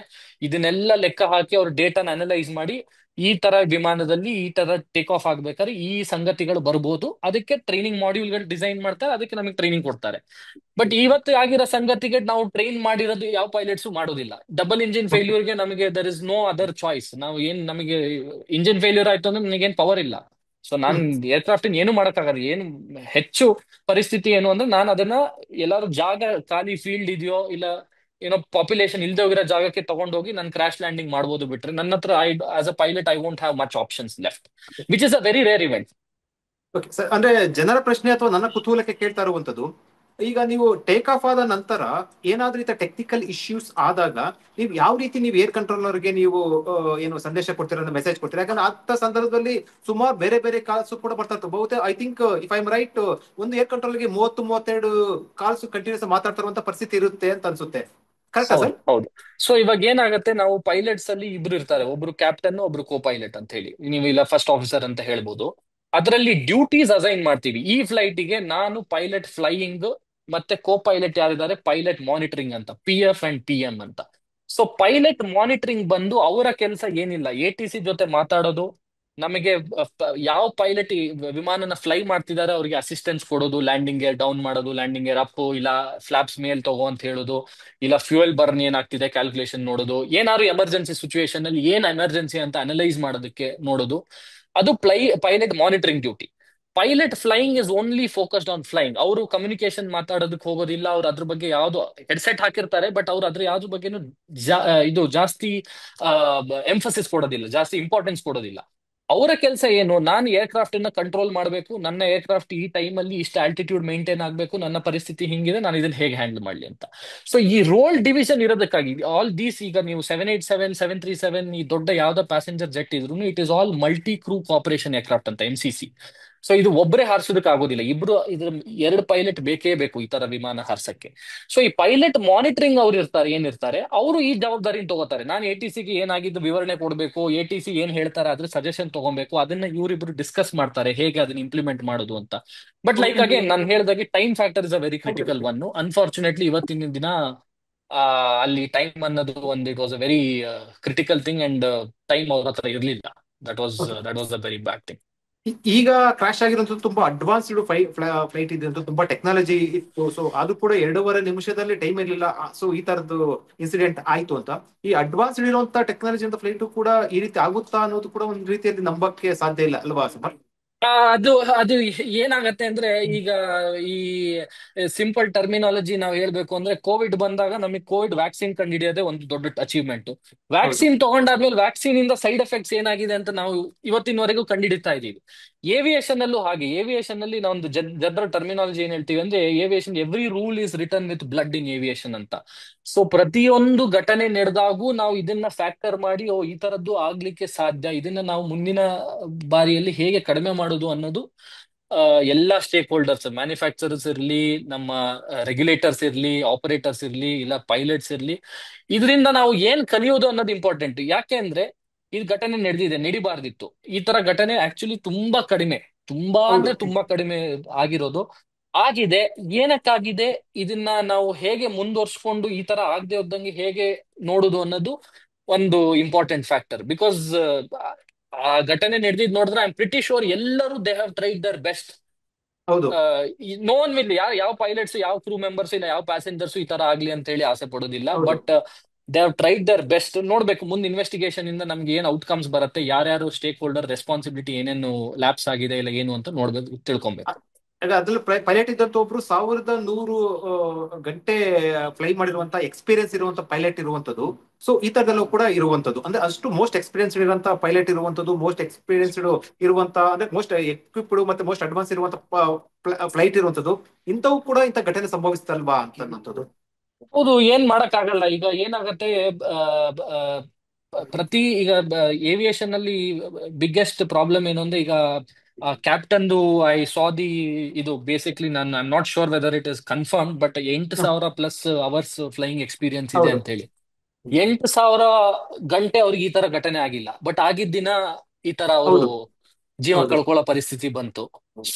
ಇದನ್ನೆಲ್ಲ ಲೆಕ್ಕ ಹಾಕಿ ಅವ್ರ ಡೇಟಾನ ಅನಲೈಸ್ ಮಾಡಿ ಈ ತರ ವಿಮಾನದಲ್ಲಿ ಈ ತರ ಟೇಕ್ ಆಫ್ ಆಗ್ಬೇಕಾದ್ರೆ ಈ ಸಂಗತಿಗಳು ಬರ್ಬೋದು, ಅದಕ್ಕೆ ಟ್ರೈನಿಂಗ್ ಮಾಡ್ಯೂಲ್ಗಳು ಡಿಸೈನ್ ಮಾಡ್ತಾರೆ, ಅದಕ್ಕೆ ನಮಗೆ ಟ್ರೈನಿಂಗ್ ಕೊಡ್ತಾರೆ. ಬಟ್ ಇವತ್ತು ಆಗಿರೋ ಸಂಗತಿಗೆ ನಾವು ಟ್ರೈನ್ ಮಾಡಿರೋದು ಯಾವ ಪೈಲಟ್ಸು ಮಾಡೋದಿಲ್ಲ. ಡಬಲ್ ಇಂಜಿನ್ ಫೇಲ್ಯೂರ್ಗೆ ನಮಗೆ there is no other choice. ನಾವು ಏನ್ ನಮಗೆ ಇಂಜಿನ್ ಫೇಲ್ಯೂರ್ ಆಯ್ತು ಅಂದ್ರೆ ನನಗೇನ್ ಪವರ್ ಇಲ್ಲ. ಸೊ ನಾನ್ ಏರ್ಕ್ರಾಫ್ಟ್ ಏನು ಮಾಡಕ್ಕಾಗಲ್ಲ. ಏನು ಹೆಚ್ಚು ಪರಿಸ್ಥಿತಿ ಏನು ಅಂದ್ರೆ ನಾನು ಅದನ್ನ ಎಲ್ಲಾರು ಜಾಗ ಖಾಲಿ ಫೀಲ್ಡ್ ಇದೆಯೋ ಇಲ್ಲ ಏನೋ ಪಾಪ್ಯುಲೇಷನ್ ಇಲ್ದೇ ಹೋಗಿರೋ ಜಾಗಕ್ಕೆ ತಗೊಂಡೋಗಿ ನಾನು ಕ್ರಾಶ್ ಲ್ಯಾಂಡಿಂಗ್ ಮಾಡ್ಬೋದು. ಬಿಟ್ರೆ ನನ್ನ ಹತ್ರ as a pilot I won't have much options left, which is a very rare event. Okay sir, ಅಂದ್ರೆ ಜನರ ಪ್ರಶ್ನೆ ಅಥವಾ ನನ್ನ ಕುತೂಹಲಕ್ಕೆ ಕೇಳ್ತಾ ಇರುವಂತದ್ದು, ಈಗ ನೀವು ಟೇಕ್ ಆಫ್ ಆದ ನಂತರ ಏನಾದ್ರೂ ಈ ಟೆಕ್ನಿಕಲ್ ಇಶ್ಯೂಸ್ ಆದಾಗ ನೀವು ಯಾವ ರೀತಿ ನೀವು ಏರ್ ಕಂಟ್ರೋಲರ್ಗೆ ನೀವು ಏನು ಸಂದೇಶ ಕೊಡ್ತೀರಾ, ಮೆಸೇಜ್ ಕೊಡ್ತೀರಾ? ಯಾಕಂದ್ರೆ ಅಂತ ಸಂದರ್ಭದಲ್ಲಿ ಸುಮಾರು ಬೇರೆ ಬೇರೆ ಕಾಲ್ಸ್ ಕೂಡ ಬರ್ತಾ ಇರ್ತವೆ. ಬಹುತೇಕ I think if I am right, ಒಂದು ಏರ್ ಕಂಟ್ರೋಲ್ಗೆ 30-32 ಕಾಲ್ಸ್ ಕಂಟಿನ್ಯೂಸ್ ಮಾತಾಡ್ತಾ ಇರುವಂತ ಪರಿಸ್ಥಿತಿ ಇರುತ್ತೆ ಅಂತ ಅನ್ಸುತ್ತೆ. ಕರೆಕ್ಟಾ ಹೌದು ಸರ್? ಹೌದು. ಸೊ ಇವಾಗ ಏನಾಗುತ್ತೆ, ನಾವು ಪೈಲಟ್ಸ್ ಅಲ್ಲಿ ಇಬ್ರು ಇರ್ತಾರೆ, ಒಬ್ರು ಕ್ಯಾಪ್ಟನ್ ಒಬ್ರು ಕೋ ಪೈಲಟ್ ಅಂತ ಹೇಳಿ, ನೀವು ಇಲ್ಲ ಫಸ್ಟ್ ಆಫೀಸರ್ ಅಂತ ಹೇಳ್ಬೋದು. ಅದರಲ್ಲಿ ಡ್ಯೂಟೀಸ್ ಅಸೈನ್ ಮಾಡ್ತೀವಿ. ಈ ಫ್ಲೈಟಿಗೆ ನಾನು ಪೈಲಟ್ ಫ್ಲೈಯಿಂಗ್ ಮತ್ತೆ ಕೋ ಪೈಲಟ್ ಯಾರಿದ್ದಾರೆ ಪೈಲಟ್ ಮಾನಿಟರಿಂಗ್ ಅಂತ, PF ಅಂಡ್ PM ಅಂತ. ಸೊ ಪೈಲಟ್ ಮಾನಿಟರಿಂಗ್ ಬಂದು ಅವರ ಕೆಲಸ ಏನಿಲ್ಲ, ATC ಜೊತೆ ಮಾತಾಡೋದು, ನಮಗೆ ಯಾವ ಪೈಲಟ್ ವಿಮಾನನ ಫ್ಲೈ ಮಾಡ್ತಿದ್ದಾರೆ ಅವ್ರಿಗೆ ಅಸಿಸ್ಟೆನ್ಸ್ ಕೊಡೋದು, ಲ್ಯಾಂಡಿಂಗ್ ಗೇರ್ ಡೌನ್ ಮಾಡೋದು, ಲ್ಯಾಂಡಿಂಗ್ ಗೇರ್ ಅಪ್ ಇಲ್ಲ ಫ್ಲಾಪ್ಸ್ ಮೇಲ್ ತಗೋ ಅಂತ ಹೇಳೋದು, ಇಲ್ಲ ಫ್ಯೂಯಲ್ ಬರ್ನ್ ಏನಾಗ್ತಿದೆ ಕ್ಯಾಲ್ಕುಲೇಷನ್ ನೋಡೋದು, ಏನಾದ್ರು ಎಮರ್ಜೆನ್ಸಿ ಸಿಚುವೇಶನ್ ಅಲ್ಲಿ ಏನ್ ಎಮರ್ಜೆನ್ಸಿ ಅಂತ ಅನಲೈಸ್ ಮಾಡೋದಕ್ಕೆ ನೋಡೋದು. ಅದು pilot monitoring duty. Pilot flying is only focused on flying. ಅವರು ಕಮ್ಯುನಿಕೇಶನ್ ಮಾತಾಡೋದಕ್ಕೆ ಹೋಗೋದಿಲ್ಲ, ಅವ್ರು ಅದ್ರ ಬಗ್ಗೆ ಯಾವ್ದು ಹೆಡ್ಸೆಟ್ ಹಾಕಿರ್ತಾರೆ, ಬಟ್ ಅವ್ರು ಅದ್ರ ಯಾವ್ದ್ರ ಬಗ್ಗೆನು ಇದು ಜಾಸ್ತಿ ಎಂಫಸಿಸ್ ಕೊಡೋದಿಲ್ಲ, ಜಾಸ್ತಿ ಇಂಪಾರ್ಟೆನ್ಸ್ ಕೊಡೋದಿಲ್ಲ. ಅವರ ಕೆಲಸ ಏನು, ನಾನು ಏರ್ಕ್ರಾಫ್ಟ್ ಅನ್ನ ಕಂಟ್ರೋಲ್ ಮಾಡಬೇಕು, ನನ್ನ ಏರ್ಕ್ರಾಫ್ಟ್ ಈ ಟೈಮ್ ಅಲ್ಲಿ ಇಷ್ಟು ಆಲ್ಟಿಟ್ಯೂಡ್ ಮೇಂಟೈನ್ ಆಗಬೇಕು, ನನ್ನ ಪರಿಸ್ಥಿತಿ ಹಿಂಗಿದೆ, ನಾನು ಇದನ್ನ ಹೇಗೆ ಹ್ಯಾಂಡಲ್ ಮಾಡ್ಲಿ ಅಂತ. ಸೊ ಈ ರೋಲ್ ಡಿವಿಷನ್ ಇರೋದಕ್ಕಾಗಿ ಆಲ್ ದೀಸ್, ಈಗ ನೀವು 787 737 ಈ ದೊಡ್ಡ ಯಾವ್ದೋ ಪ್ಯಾಸೆಂಜರ್ ಜೆಟ್ ಇದ್ರು it is all multi crew cooperation aircraft ಅಂತ, MCC. ಸೊ ಇದು ಒಬ್ಬರೇ ಹಾರಿಸೋದಕ್ಕೆ ಆಗೋದಿಲ್ಲ, ಇಬ್ರು ಇದ್ರ ಎರಡು ಪೈಲಟ್ ಬೇಕೇ ಬೇಕು ಈ ತರ ವಿಮಾನ ಹಾರ್ಸಕ್ಕೆ. ಸೊ ಈ ಪೈಲಟ್ ಮಾನಿಟರಿಂಗ್ ಅವ್ರು ಇರ್ತಾರೆ, ಏನಿರ್ತಾರೆ ಅವರು ಈ ಜವಾಬ್ದಾರಿನ ತಗೋತಾರೆ. ನಾನು ATCಗೆ ಏನಾಗಿದ್ದು ವಿವರಣೆ ಕೊಡಬೇಕು, ATC ಏನ್ ಹೇಳ್ತಾರೆ ಅದ್ರ ಸಜೆಷನ್ ತಗೊಬೇಕು, ಅದನ್ನ ಇವರಿಬ್ರು ಡಿಸ್ಕಸ್ ಮಾಡ್ತಾರೆ ಹೇಗೆ ಅದನ್ನ ಇಂಪ್ಲಿಮೆಂಟ್ ಮಾಡೋದು ಅಂತ. ಬಟ್ ಲೈಕ್ ಅಗೇನ್ ನಾನು ಹೇಳ್ದಾಗೆ time factor is a very critical one. Unfortunately ಇವತ್ತಿನ ದಿನ ಅಲ್ಲಿ ಟೈಮ್ ಅನ್ನೋದು ಒಂದು it was a very critical thing, and time ಅವ್ರ ಹತ್ರ ಇರ್ಲಿಲ್ಲ. That was a very bad thing. ಈಗ ಕ್ರಾಶ್ ಆಗಿರೋದು ತುಂಬಾ ಅಡ್ವಾನ್ಸ್ಡ್ ಫ್ಲೈಟ್ ಇದೆ ಅಂತ, ತುಂಬಾ ಟೆಕ್ನಾಲಜಿ ಇತ್ತು. ಸೊ ಅದು ಕೂಡ 2.5 ನಿಮಿಷದಲ್ಲಿ ಟೈಮ್ ಇರಲಿಲ್ಲ. ಸೊ ಈ ತರದ್ದು ಇನ್ಸಿಡೆಂಟ್ ಆಯ್ತು ಅಂತ. ಈ ಅಡ್ವಾನ್ಸ್ಡ್ ಇರುವಂತ ಟೆಕ್ನಾಲಜಿ ಅಂತ ಫ್ಲೈಟ್ ಕೂಡ ಈ ರೀತಿ ಆಗುತ್ತಾ ಅನ್ನೋದು ಕೂಡ ಒಂದು ರೀತಿಯಲ್ಲಿ ನಂಬಕ್ಕೆ ಸಾಧ್ಯ ಇಲ್ಲ ಅಲ್ವಾ ಸುಮಾರ್? ಅದು ಅದು ಏನಾಗತ್ತೆ ಅಂದ್ರೆ, ಈಗ ಈ ಸಿಂಪಲ್ ಟರ್ಮಿನಾಲಜಿ ನಾವು ಹೇಳ್ಬೇಕು ಅಂದ್ರೆ, ಕೋವಿಡ್ ಬಂದಾಗ ನಮಗೆ ಕೋವಿಡ್ ವ್ಯಾಕ್ಸಿನ್ ಕಂಡುಹಿಡಿಯೋದೇ ಒಂದು ದೊಡ್ಡ ಅಚೀವ್ಮೆಂಟ್. ಹೌದು. ವ್ಯಾಕ್ಸಿನ್ ತಗೊಂಡಾದ್ಮೇಲೆ ವ್ಯಾಕ್ಸಿನ್ ಇಂದ ಸೈಡ್ ಎಫೆಕ್ಟ್ಸ್ ಏನಾಗಿದೆ ಅಂತ ನಾವು ಇವತ್ತಿನವರೆಗೂ ಕಂಡುಹಿಡಿತಾ ಇದೀವಿ. ಏವಿಯೇಷನ್ ಅಲ್ಲೂ ಹಾಗೆ. ಏವಿಯೇಷನ್ ಅಲ್ಲಿ ನಾವೊಂದು ಜನರಲ್ ಟರ್ಮಿನಾಲಜಿ ಏನ್ ಹೇಳ್ತೀವಿ ಅಂದ್ರೆ, aviation every rule is written with blood in aviation ಅಂತ. ಸೊ ಪ್ರತಿಯೊಂದು ಘಟನೆ ನಡೆದಾಗೂ ನಾವು ಇದನ್ನ ಫ್ಯಾಕ್ಟರ್ ಮಾಡಿ, ಓ ಈ ತರದ್ದು ಆಗ್ಲಿಕ್ಕೆ ಸಾಧ್ಯ, ಇದನ್ನ ನಾವು ಮುಂದಿನ ಬಾರಿಯಲ್ಲಿ ಹೇಗೆ ಕಡಿಮೆ ಮಾಡೋದು ಅನ್ನೋದು ಎಲ್ಲಾ ಸ್ಟೇಕ್ ಹೋಲ್ಡರ್ಸ್, ಮ್ಯಾನುಫ್ಯಾಕ್ಚರರ್ಸ್ ಇರ್ಲಿ, ನಮ್ಮ ರೆಗ್ಯುಲೇಟರ್ಸ್ ಇರ್ಲಿ, ಆಪರೇಟರ್ಸ್ ಇರ್ಲಿ, ಇಲ್ಲ ಪೈಲಟ್ಸ್ ಇರ್ಲಿ, ಇದರಿಂದ ನಾವು ಏನ್ ಕಲಿಯೋದು ಅನ್ನೋದು ಇಂಪಾರ್ಟೆಂಟ್. ಯಾಕೆ ಅಂದ್ರೆ ಇದು ಘಟನೆ ನಡೆದಿದೆ, ನಡಿಬಾರ್ದಿತ್ತು. ಈ ತರ ಘಟನೆ ಆಕ್ಚುಲಿ ತುಂಬಾ ಕಡಿಮೆ, ತುಂಬಾ ಹೌದು. ಅಂದ್ರೆ ತುಂಬಾ ಕಡಿಮೆ ಆಗಿರೋದು. ಆಗಿದೆ, ಏನಕ್ಕಾಗಿದೆ, ಇದನ್ನ ನಾವು ಹೇಗೆ ಮುಂದುವರ್ಸ್ಕೊಂಡು ಈ ತರ ಆಗದೆ ಹೋದಂಗೆ ಹೇಗೆ ನೋಡುದು ಅನ್ನೋದು ಒಂದು ಇಂಪಾರ್ಟೆಂಟ್ ಫ್ಯಾಕ್ಟರ್. ಬಿಕಾಸ್ ಆ ಘಟನೆ ನಡೆದಿದ್ ನೋಡಿದ್ರೆ ಐ ಆಮ್ ಪ್ರಿಟಿ ಶೋರ್ ಎಲ್ಲರೂ they have tried their best. ಹೌದು. ನೋ ಒನ್ ವಿಲ್, ಯಾವ ಪೈಲಟ್ಸ್ ಯಾವ ಕ್ರೂ ಮೆಂಬರ್ಸ್ ಇಲ್ಲ ಯಾವ ಪ್ಯಾಸೆಂಜರ್ಸ್ ಈ ತರ ಆಗ್ಲಿ ಅಂತ ಹೇಳಿ ಆಸೆ ಪಡೋದಿಲ್ಲ. ಹೌದು. But they have tried their best. ನೋಡ್ಬೇಕು ಮುಂದೆ ಇನ್ವೆಸ್ಟಿಗೇಷನ್ ಇಂದ ನಮ್ಗೆ ಏನ್ ಔಟ್ಕಮ್ಸ್ ಬರುತ್ತೆ, ಯಾರ್ಯಾರು ಸ್ಟೇಕ್ ಹೋಲ್ಡರ್ ರೆಸ್ಪಾನ್ಸಿಬಿಲಿಟಿ ಏನೇನು ಲ್ಯಾಪ್ಸ್ ಆಗಿದೆ ಇಲ್ಲ ಏನು ಅಂತ ನೋಡ್ಬೇಕು, ತಿಳ್ಕೊಬೇಕು. ಈಗ ಅದ್ರಲ್ಲಿ ಪೈಲಟ್ ಇದ್ದಂತ ಒಬ್ರು 1100 ಗಂಟೆ ಫ್ಲೈ ಮಾಡಿರುವಂತ ಎಕ್ಸ್ಪೀರಿಯನ್ಸ್ ಇರುವಂತ ಪೈಲಟ್ ಇರುವಂತದ್ದು. ಸೊ ಈ ತರದಲ್ಲೂ ಕೂಡ ಇರುವಂತದ್ದು, ಅಂದ್ರೆ ಅಷ್ಟು ಮೋಸ್ಟ್ ಎಕ್ಸ್ಪೀರಿಯನ್ಸ್ಡ್ ಇರುವಂತ ಪೈಲಟ್ ಇರುವಂತದ್ದು, ಮೋಸ್ಟ್ ಎಕ್ಸ್ಪೀರಿಯನ್ಸ್ಡ್ ಇರುವಂತ, ಅಂದ್ರೆ ಮೋಸ್ಟ್ ಎಕ್ವಿಪ್ಡ್ ಮತ್ತೆ ಮೋಸ್ಟ್ ಅಡ್ವಾನ್ಸ್ ಇರುವಂತ ಫ್ಲೈಟ್ ಇರುವಂತದ್ದು. ಇಂಥವು ಕೂಡ ಇಂಥ ಘಟನೆ ಸಂಭವಿಸ್ತಲ್ವಾ ಅಂತನ್ನೋಂಥದ್ದು. ಹೌದು, ಏನ್ ಮಾಡಕ್ ಆಗಲ್ಲ. ಈಗ ಏನಾಗತ್ತೆ, ಆ, ಆ, ಪ್ರತಿ ಈಗ ಏವಿಯೇಷನ್ ಅಲ್ಲಿ ಬಿಗ್ಗೆಸ್ಟ್ ಪ್ರಾಬ್ಲಮ್ ಏನು ಅಂದ್ರೆ, ಈಗ ಕ್ಯಾಪ್ಟನ್ದು ಐ ಸಾ ದಿ ಇದು ಬೇಸಿಕ್ಲಿ, ನಾನು I am not sure whether it is confirm, but 8,000+ hours flying experience ಇದೆ ಹೌದು. ಅಂತ ಹೇಳಿ. 8,000 ಗಂಟೆ ಅವ್ರಿಗೆ ಈ ತರ ಘಟನೆ ಆಗಿಲ್ಲ, ಬಟ್ ಆಗಿದ್ದ ದಿನ ಈ ತರ ಅವರು ಹೌದು. ಜೀವ ಹೌದು. ಕಳ್ಕೊಳ್ಳೋ ಪರಿಸ್ಥಿತಿ ಬಂತು.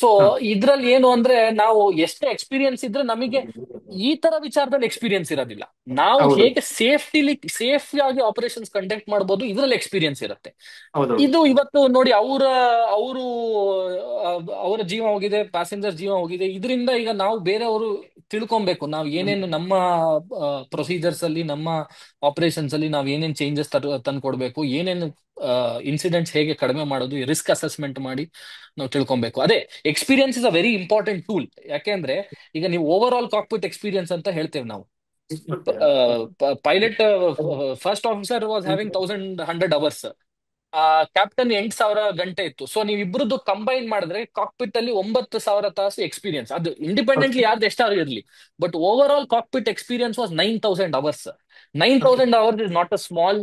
ಸೊ ಹ. ಇದ್ರಲ್ಲಿ ಏನು ಅಂದ್ರೆ, ನಾವು ಎಷ್ಟೇ ಎಕ್ಸ್ಪೀರಿಯನ್ಸ್ ಇದ್ರೆ ನಮಗೆ ಈ ತರ ವಿಚಾರದಲ್ಲಿ ಎಕ್ಸ್ಪೀರಿಯನ್ಸ್ ಇರೋದಿಲ್ಲ. ನಾವು ಹೌದು. ಹೇಗೆ ಸೇಫ್ ಆಗಿ ಆಪರೇಷನ್ಸ್ ಕಂಡಕ್ಟ್ ಮಾಡ್ಬೋದು, ಇದ್ರಲ್ಲಿ ಎಕ್ಸ್ಪೀರಿಯನ್ಸ್ ಇರುತ್ತೆ. ಹೌದೌದು. ಇದು ಇವತ್ತು ನೋಡಿ, ಅವರು ಅವರ ಜೀವ ಹೋಗಿದೆ, ಪ್ಯಾಸೆಂಜರ್ ಜೀವ ಹೋಗಿದೆ. ಇದರಿಂದ ಈಗ ನಾವು ಬೇರೆಯವರು ತಿಳ್ಕೊಬೇಕು, ನಾವು ಏನೇನು ನಮ್ಮ ಪ್ರೊಸೀಜರ್ಸ್ ಅಲ್ಲಿ, ನಮ್ಮ ಆಪರೇಷನ್ಸ್ ಅಲ್ಲಿ ನಾವು ಏನೇನು ಚೇಂಜಸ್ ತಂದ್ಕೊಡ್ಬೇಕು, ಏನೇನು ಇನ್ಸಿಡೆಂಟ್ಸ್ ಹೇಗೆ ಕಡಿಮೆ ಮಾಡೋದು, ರಿಸ್ಕ್ ಅಸೆಸ್ಮೆಂಟ್ ಮಾಡಿ ನಾವು ತಿಳ್ಕೊಬೇಕು. ಅದೇ experience is a very important tool. ಯಾಕೆಂದ್ರೆ ಈಗ ನೀವು ಓವರ್ ಆಲ್ ಕಾಕ್ಪಿಟ್ ಎಕ್ಸ್ಪೀರಿಯನ್ಸ್ ಅಂತ ಹೇಳ್ತೇವೆ ನಾವು. Pilot first officer was having 1,100 hours, captain 8,000 ಗಂಟೆ ಇತ್ತು. ಸೊ ನೀವು ಇಬ್ರದ್ದು ಕಂಬೈನ್ ಮಾಡಿದ್ರೆ ಕಾಕ್ಪಿಟ್ ಅಲ್ಲಿ 9,000 ತಾಸು ಎಕ್ಸ್ಪೀರಿಯನ್ಸ್. ಅದು ಇಂಡಿಪೆಂಡೆಂಟ್ಲಿ ಯಾರ್ದು ಎಷ್ಟಾದ್ರು ಇರಲಿ, but over all cockpit experience was 9,000 hours. Nine okay. Thousand hours is not a small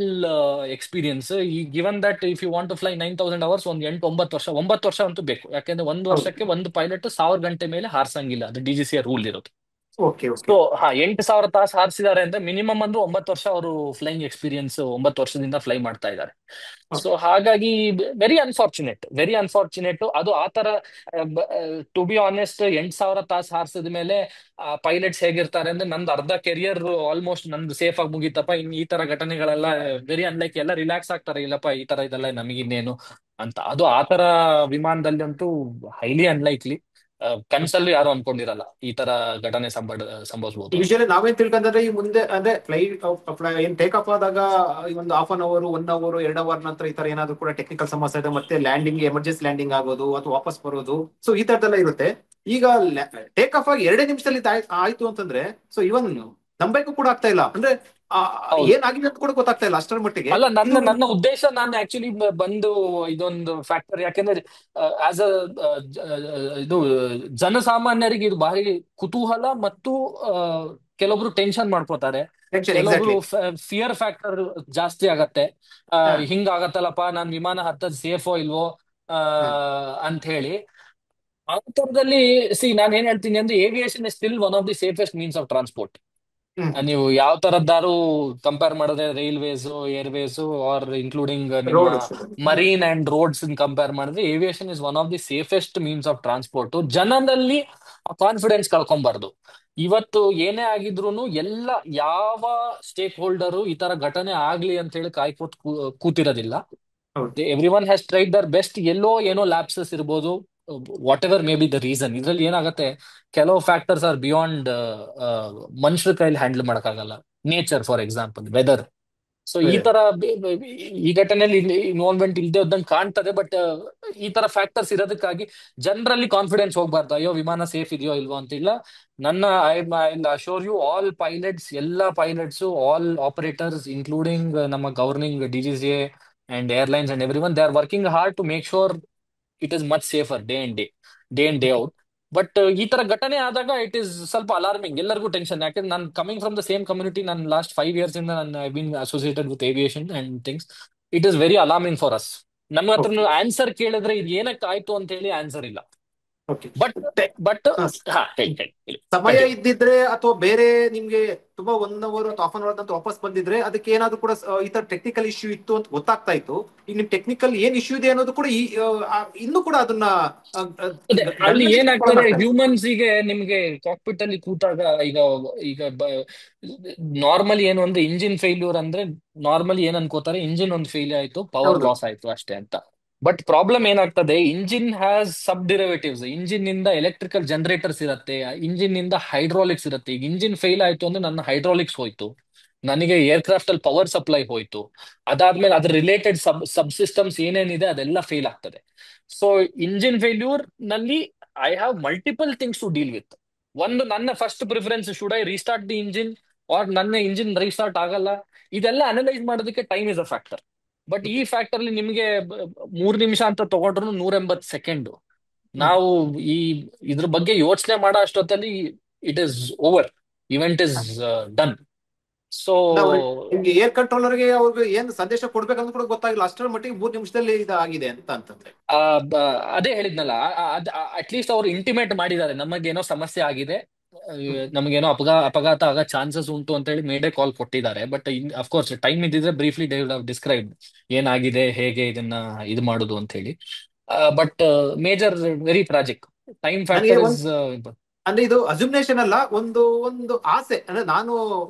experience. ಈ given that if you want to fly 9,000 hours, ಒಂದು 8-9 ವರ್ಷ, 9 ವರ್ಷ ಅಂತೂ ಬೇಕು. ಯಾಕೆಂದ್ರೆ ಒಂದು ಹೌದು. ವರ್ಷಕ್ಕೆ ಒಂದು ಪೈಲಟ್ 1,000 ಗಂಟೆ ಮೇಲೆ ಹಾರ್ಸಂಗಿಲ್ಲ, ಅದು DGCA ರೂಲ್ ಇರೋದು. ಓಕೆ. ಓಕೆ. ಸೊ 8,000 ತಾಸು ಹಾರಿಸಿದ್ದಾರೆ ಅಂದ್ರೆ ಮಿನಿಮಮ್ ಅಂದ್ರೆ 9 ವರ್ಷ ಅವರು ಫ್ಲೈಯಿಂಗ್ ಎಕ್ಸ್ಪೀರಿಯನ್ಸ್, 9 ವರ್ಷದಿಂದ ಫ್ಲೈ ಮಾಡ್ತಾ ಇದ್ದಾರೆ. So okay. ಹಾಗಾಗಿ ವೆರಿ ಅನ್ಫಾರ್ಚುನೇಟ್ ಅದು ಆತರ. ಟು ಬಿ ಆನೆಸ್ಟ್, 8,000 ತಾಸು ಹಾರಿಸಿದ ಮೇಲೆ ಪೈಲಟ್ಸ್ ಹೇಗಿರ್ತಾರೆ ಅಂದ್ರೆ, ನಂದು ಅರ್ಧ ಕೆರಿಯರ್ ಆಲ್ಮೋಸ್ಟ್ ನಂದು ಸೇಫ್ ಆಗಿ ಮುಗೀತಪ್ಪ, ಇನ್ ಈ ತರ ಘಟನೆಗಳೆಲ್ಲ ವೆರಿ ಅನ್ಲೈಕ್, ಎಲ್ಲ ರಿಲ್ಯಾಕ್ಸ್ ಆಗ್ತಾರೆ, ಇಲ್ಲಪ್ಪ ಈ ತರ ಇದೆಲ್ಲ ನಮಗಿನ್ನೇನು ಅಂತ. ಅದು ಆತರ ವಿಮಾನದಲ್ಲಿ ಅಂತೂ ಹೈಲಿ ಅನ್ಲೈಕ್ಲಿ. ಕನ್ಸಲ್ಲೂ ಯಾರು ಅನ್ಕೊಂಡಿರಲ್ಲ ಈ ತರ ಘಟನೆ ಸಂಭವಿಸಬಹುದು ಅಂತ. ಯೂಶಲಿ ನಾವೇನ್ ತಿಳ್ಕೊಂಡ್ರೆ, ಈ ಮುಂದೆ ಅಂದ್ರೆ ಏನ್ ಟೇಕ್ ಆಫ್ ಆದಾಗ ಈ ಒಂದು half an hour, 1 hour, 2 hour ನಂತರ ಈ ತರ ಏನಾದ್ರು ಕೂಡ ಟೆಕ್ನಿಕಲ್ ಸಮಸ್ಯೆ ಇದೆ, ಮತ್ತೆ ಲ್ಯಾಂಡಿಂಗ್ ಎಮರ್ಜೆನ್ಸಿ ಲ್ಯಾಂಡಿಂಗ್ ಆಗೋದು ಅಥವಾ ವಾಪಸ್ ಬರೋದು, ಸೊ ಈ ತರದೆಲ್ಲ ಇರುತ್ತೆ. ಈಗ ಟೇಕ್ ಆಫ್ ಆಗಿ 2 ನಿಮಿಷದಲ್ಲಿ ಆಯ್ತು ಅಂತಂದ್ರೆ, ಸೊ ಇವನ್ ನಂಬೈಕು ಕೂಡ ಆಗ್ತಾ ಇಲ್ಲ, ಅಂದ್ರೆ ಆ, ಹೌದು. ಏನಾಗಿದೆ ಅಂತ ಕೂಡ ಗೊತ್ತಾಗ್ತಾ ಇಲ್ಲ ಅಷ್ಟರ ಮಟ್ಟಿಗೆ ಅಲ್ಲ, ನನ್ನ ಇದು. ನನ್ನ ಉದ್ದೇಶ, ನಾನು ಆಕ್ಚುಲಿ ಬಂದು ಇದೊಂದು ಫ್ಯಾಕ್ಟರ್. ಯಾಕೆಂದ್ರೆ ಆಸ್ ಅ ಇದು ಜನಸಾಮಾನ್ಯರಿಗೆ ಇದು ಭಾರಿ ಕುತೂಹಲ, ಮತ್ತು ಆ, ಕೆಲವೊಬ್ರು ಟೆನ್ಷನ್ ಮಾಡ್ಕೋತಾರೆ, ಟೆನ್ಷನ್ ಕೆಲವೊಬ್ರು ಎಕ್ಸಾಕ್ಟ್ಲಿ. ಫಿಯರ್ ಫ್ಯಾಕ್ಟರ್ ಜಾಸ್ತಿ ಆಗತ್ತೆ. ಹಿಂಗ ಆಗತ್ತಲ್ಲಪ್ಪ, ನಾನ್ ವಿಮಾನ ಹತ್ತದ್ ಸೇಫೋ ಇಲ್ವೋ ಆ, ಅಂತ ಹೇಳಿ. ಆ ಥರದಲ್ಲಿ ನಾನು ಏನ್ ಹೇಳ್ತೀನಿ ಅಂದ್ರೆ, aviation is still one of the safest means of transport. ನೀವು ಯಾವ ತರದ್ದಾರು ಕಂಪೇರ್ ಮಾಡಿದ್ರೆ, ರೈಲ್ವೇಸ್, ಏರ್ವೇಸ್, ಆರ್ ಇನ್ಕ್ಲೂಡಿಂಗ್ ನಿಮ್ಮ road. Marine and roads compare ಮಾಡಿದ್ರೆ, aviation is one of the safest means of transport. ಜನರಲ್ಲಿ ಕಾನ್ಫಿಡೆನ್ಸ್ ಕಳ್ಕೊಂಬಾರ್ದು. ಇವತ್ತು ಏನೇ ಆಗಿದ್ರು ಎಲ್ಲ, ಯಾವ ಸ್ಟೇಕ್ ಹೋಲ್ಡರು ಈ ತರ ಘಟನೆ ಆಗ್ಲಿ ಅಂತ ಹೇಳಿ ಕಾಯ್ಕೋತ್ ಕೂತಿರೋದಿಲ್ಲ. ಹೌದು. Everyone has tried their best. ಎಲ್ಲೋ ಏನೋ ಲ್ಯಾಪ್ಸಸ್ ಇರ್ಬೋದು, whatever may be the reason. ಇದ್ರಲ್ಲಿ ಏನಾಗತ್ತೆ, ಕೆಲವು ಫ್ಯಾಕ್ಟರ್ಸ್ ಆರ್ ಬಿಯಾಂಡ್ ಮನುಷ್ಯರ ಕೈಲಿ ಹ್ಯಾಂಡಲ್ ಮಾಡಕ್ಕಾಗಲ್ಲ. Nature for example, weather. So ಈ ತರ ಈ ಘಟನೆಯಲ್ಲಿ ಇನ್ವಾಲ್ವ್ಮೆಂಟ್ ಇಲ್ಲದೆ ಇದ್ದಂಗೆ ಕಾಣ್ತದೆ, ಬಟ್ ಈ ತರ ಫ್ಯಾಕ್ಟರ್ಸ್ ಇರೋದಕ್ಕಾಗಿ ಜನರಲ್ಲಿ ಕಾನ್ಫಿಡೆನ್ಸ್ ಹೋಗ್ಬಾರ್ದು, ಅಯ್ಯೋ ವಿಮಾನ ಸೇಫ್ ಇದೆಯೋ ಇಲ್ವೋ ಅಂತ. ಇಲ್ಲ, ನನ್ನ ಐ ಅಶೋರ್ ಯು, ಆಲ್ ಪೈಲಟ್ಸ್, ಎಲ್ಲ ಪೈಲಟ್ಸ್, ಆಲ್ ಆಪರೇಟರ್ಸ್ ಇನ್ಕ್ಲೂಡಿಂಗ್ ನಮ್ಮ governing DGCA and airlines and everyone, they are working hard to make sure it is much safer day in day out. But ಈ ತರ ಘಟನೆ ಆದಾಗ ಇಟ್ ಈಸ್ ಸ್ವಲ್ಪ alarming, ಎಲ್ಲರಿಗೂ tension. ಯಾಕಂದ್ರೆ ನಾನು coming from the same community, ನಾನು last 5 years ಇಂದ ನಾನು I been associated with aviation and things. It is very alarming for us. ನಮ್ಮ ಹತ್ರ ಆನ್ಸರ್ ಕೇಳಿದ್ರೆ ಇದು ಏನಕ್ಕೆ ಆಯ್ತು ಅಂತ ಹೇಳಿ ಆನ್ಸರ್ ಇಲ್ಲ. ಓಕೆ. ಬಟ್ ಬಟ್ ಹಾ, ಹೇಳಿ ಸಮಯ ಕಂಟಿನ್ಯೂ. ಇದ್ದಿದ್ರೆ ಅಥವಾ ಬೇರೆ ನಿಮ್ಗೆ ತುಂಬಾ 1 ಅವರ್ ಅಥವಾ ಹಾಫ್ ಅನ್ ಅವರ್ ಅಂತ ವಾಪಸ್ ಬಂದಿದ್ರೆ, ಅದಕ್ಕೆ ಏನಾದ್ರು ಕೂಡ ಈ ತರ ಟೆಕ್ನಿಕಲ್ ಇಶ್ಯೂ ಇತ್ತು ಅಂತ ಗೊತ್ತಾಗ್ತಾ ಇತ್ತು. ಈಗ ನಿಮ್ ಟೆಕ್ನಿಕಲ್ ಏನ್ ಇಶ್ಯೂ ಇದೆ ಅನ್ನೋದು ಕೂಡ ಇನ್ನೂ ಕೂಡ ಅದನ್ನ ಅದೇ ಅಲ್ಲಿ ಏನಾಗ್ತದೆ, ಗಮನಿಸಿಕೊಳ್ಳಲಾಗ್ತಾ ಇಲ್ಲ. ಹ್ಯೂಮನ್ಸಿಗೆ ನಿಮ್ಗೆ ಕಾಕ್ಪಿಟ್ ಅಲ್ಲಿ ಕೂತಾಗ, ಈಗ ಈಗ ನಾರ್ಮಲಿ ಏನು ಅಂದ್ರೆ, ಇಂಜಿನ್ ಫೇಲ್ಯೂರ್ ಅಂದ್ರೆ ನಾರ್ಮಲಿ ಏನ್ ಅನ್ಕೋತಾರೆ, ಇಂಜಿನ್ ಒಂದು ಫೇಲ್ ಆಯ್ತು, ಪವರ್ ಹೌದು. ಲಾಸ್ ಆಯ್ತು ಅಷ್ಟೇ ಅಂತ. ಬಟ್ ಪ್ರಾಬ್ಲಮ್ ಏನಾಗ್ತದೆ, engine has sub derivatives. Engine ನಿಂದ ಎಲೆಕ್ಟ್ರಿಕಲ್ ಜನರೇಟರ್ಸ್ ಇರುತ್ತೆ, ಇಂಜಿನ್ ನಿಂದ ಹೈಡ್ರಾಲಿಕ್ಸ್ ಇರುತ್ತೆ. ಈಗ ಇಂಜಿನ್ ಫೇಲ್ ಆಯ್ತು ಅಂದ್ರೆ ನನ್ನ ಹೈಡ್ರಾಲಿಕ್ಸ್ ಹೋಯ್ತು, ನನಗೆ ಏರ್ಕ್ರಾಫ್ಟ್ ಅಲ್ಲಿ ಪವರ್ ಸಪ್ಲೈ ಹೋಯ್ತು. ಅದಾದ್ಮೇಲೆ ಅದ್ರ ರಿಲೇಟೆಡ್ ಸಬ್ ಸಿಸ್ಟಮ್ಸ್ ಏನೇನಿದೆ ಅದೆಲ್ಲ ಫೇಲ್ ಆಗ್ತದೆ. ಸೊ ಇಂಜಿನ್ ಫೇಲ್ಯೂರ್ ನಲ್ಲಿ I have multiple things to deal with. ಒಂದು, ನನ್ನ first preference should I restart the engine, or ನನ್ನ ಇಂಜಿನ್ ರೀಸ್ಟಾರ್ಟ್ ಆಗಲ್ಲ. ಇದೆಲ್ಲ ಅನಲೈಸ್ ಮಾಡೋದಕ್ಕೆ time is a factor. But ಈ ಫ್ಯಾಕ್ಟರ್ ಅಲ್ಲಿ ನಿಮಗೆ 3 ನಿಮಿಷ ಅಂತ ತಗೊಂಡ್ರು 180 ಸೆಕೆಂಡ್. ಹ್ಮ್. ನಾವು ಈ ಇದ್ರ ಬಗ್ಗೆ ಯೋಚನೆ ಮಾಡೋ ಅಷ್ಟೊತ್ತಲ್ಲಿ it is over, event is done. So ಅವ್ರು ನಿಮ್ಗೆ ಏರ್ ಕಂಟ್ರೋಲರ್ಗೆ ಅವ್ರಿಗೆ ಏನ್ ಸಂದೇಶ ಕೊಡ್ಬೇಕಂತ ಕೂಡ ಗೊತ್ತಾಗಿಲ್ಲ, ಅಷ್ಟರ ಮಟ್ಟಿಗೆ 3 ನಿಮಿಷದಲ್ಲಿ ಇದು ಆಗಿದೆ ಅಂತ ಅಂತಂದ್ರೆ. ಅದೇ ಹೇಳಿದ್ನಲ್ಲ, ಅಟ್ಲೀಸ್ಟ್ ಅವ್ರು ಇಂಟಿಮೇಟ್ ಮಾಡಿದ್ದಾರೆ ನಮಗೇನೋ ಸಮಸ್ಯೆ ಆಗಿದೆ, ಹ್ಮ್. ನಮಗೇನೋ ಅಪಘಾತ ಆಗೋ ಚಾನ್ಸಸ್ ಉಂಟು ಅಂತ ಹೇಳಿ ಮೇಡೇ ಕಾಲ್ ಕೊಟ್ಟಿದ್ದಾರೆ. ಬಟ್ ಅಫ್ಕೋರ್ಸ್ ಟೈಮ್ ಇದ್ದಿದ್ರೆ briefly they would have describe ಏನಾಗಿದೆ, ಹೇಗೆ ಇದನ್ನ ಇದು ಮಾಡುದು ಅಂತ ಹೇಳಿ. But major very tragic. Time ನನಗೆ ಫ್ಯಾಕ್ಟರ್ ಇಸ್. ಒಂದ್ ಅಂದ್ರೆ ಇದು ಅಸ್ಯುಮ್ನೇಷನ್ ಅಲ್ಲ, ಒಂದು ಒಂದು ಆಸೆ. ಅಂದ್ರೆ ನಾನು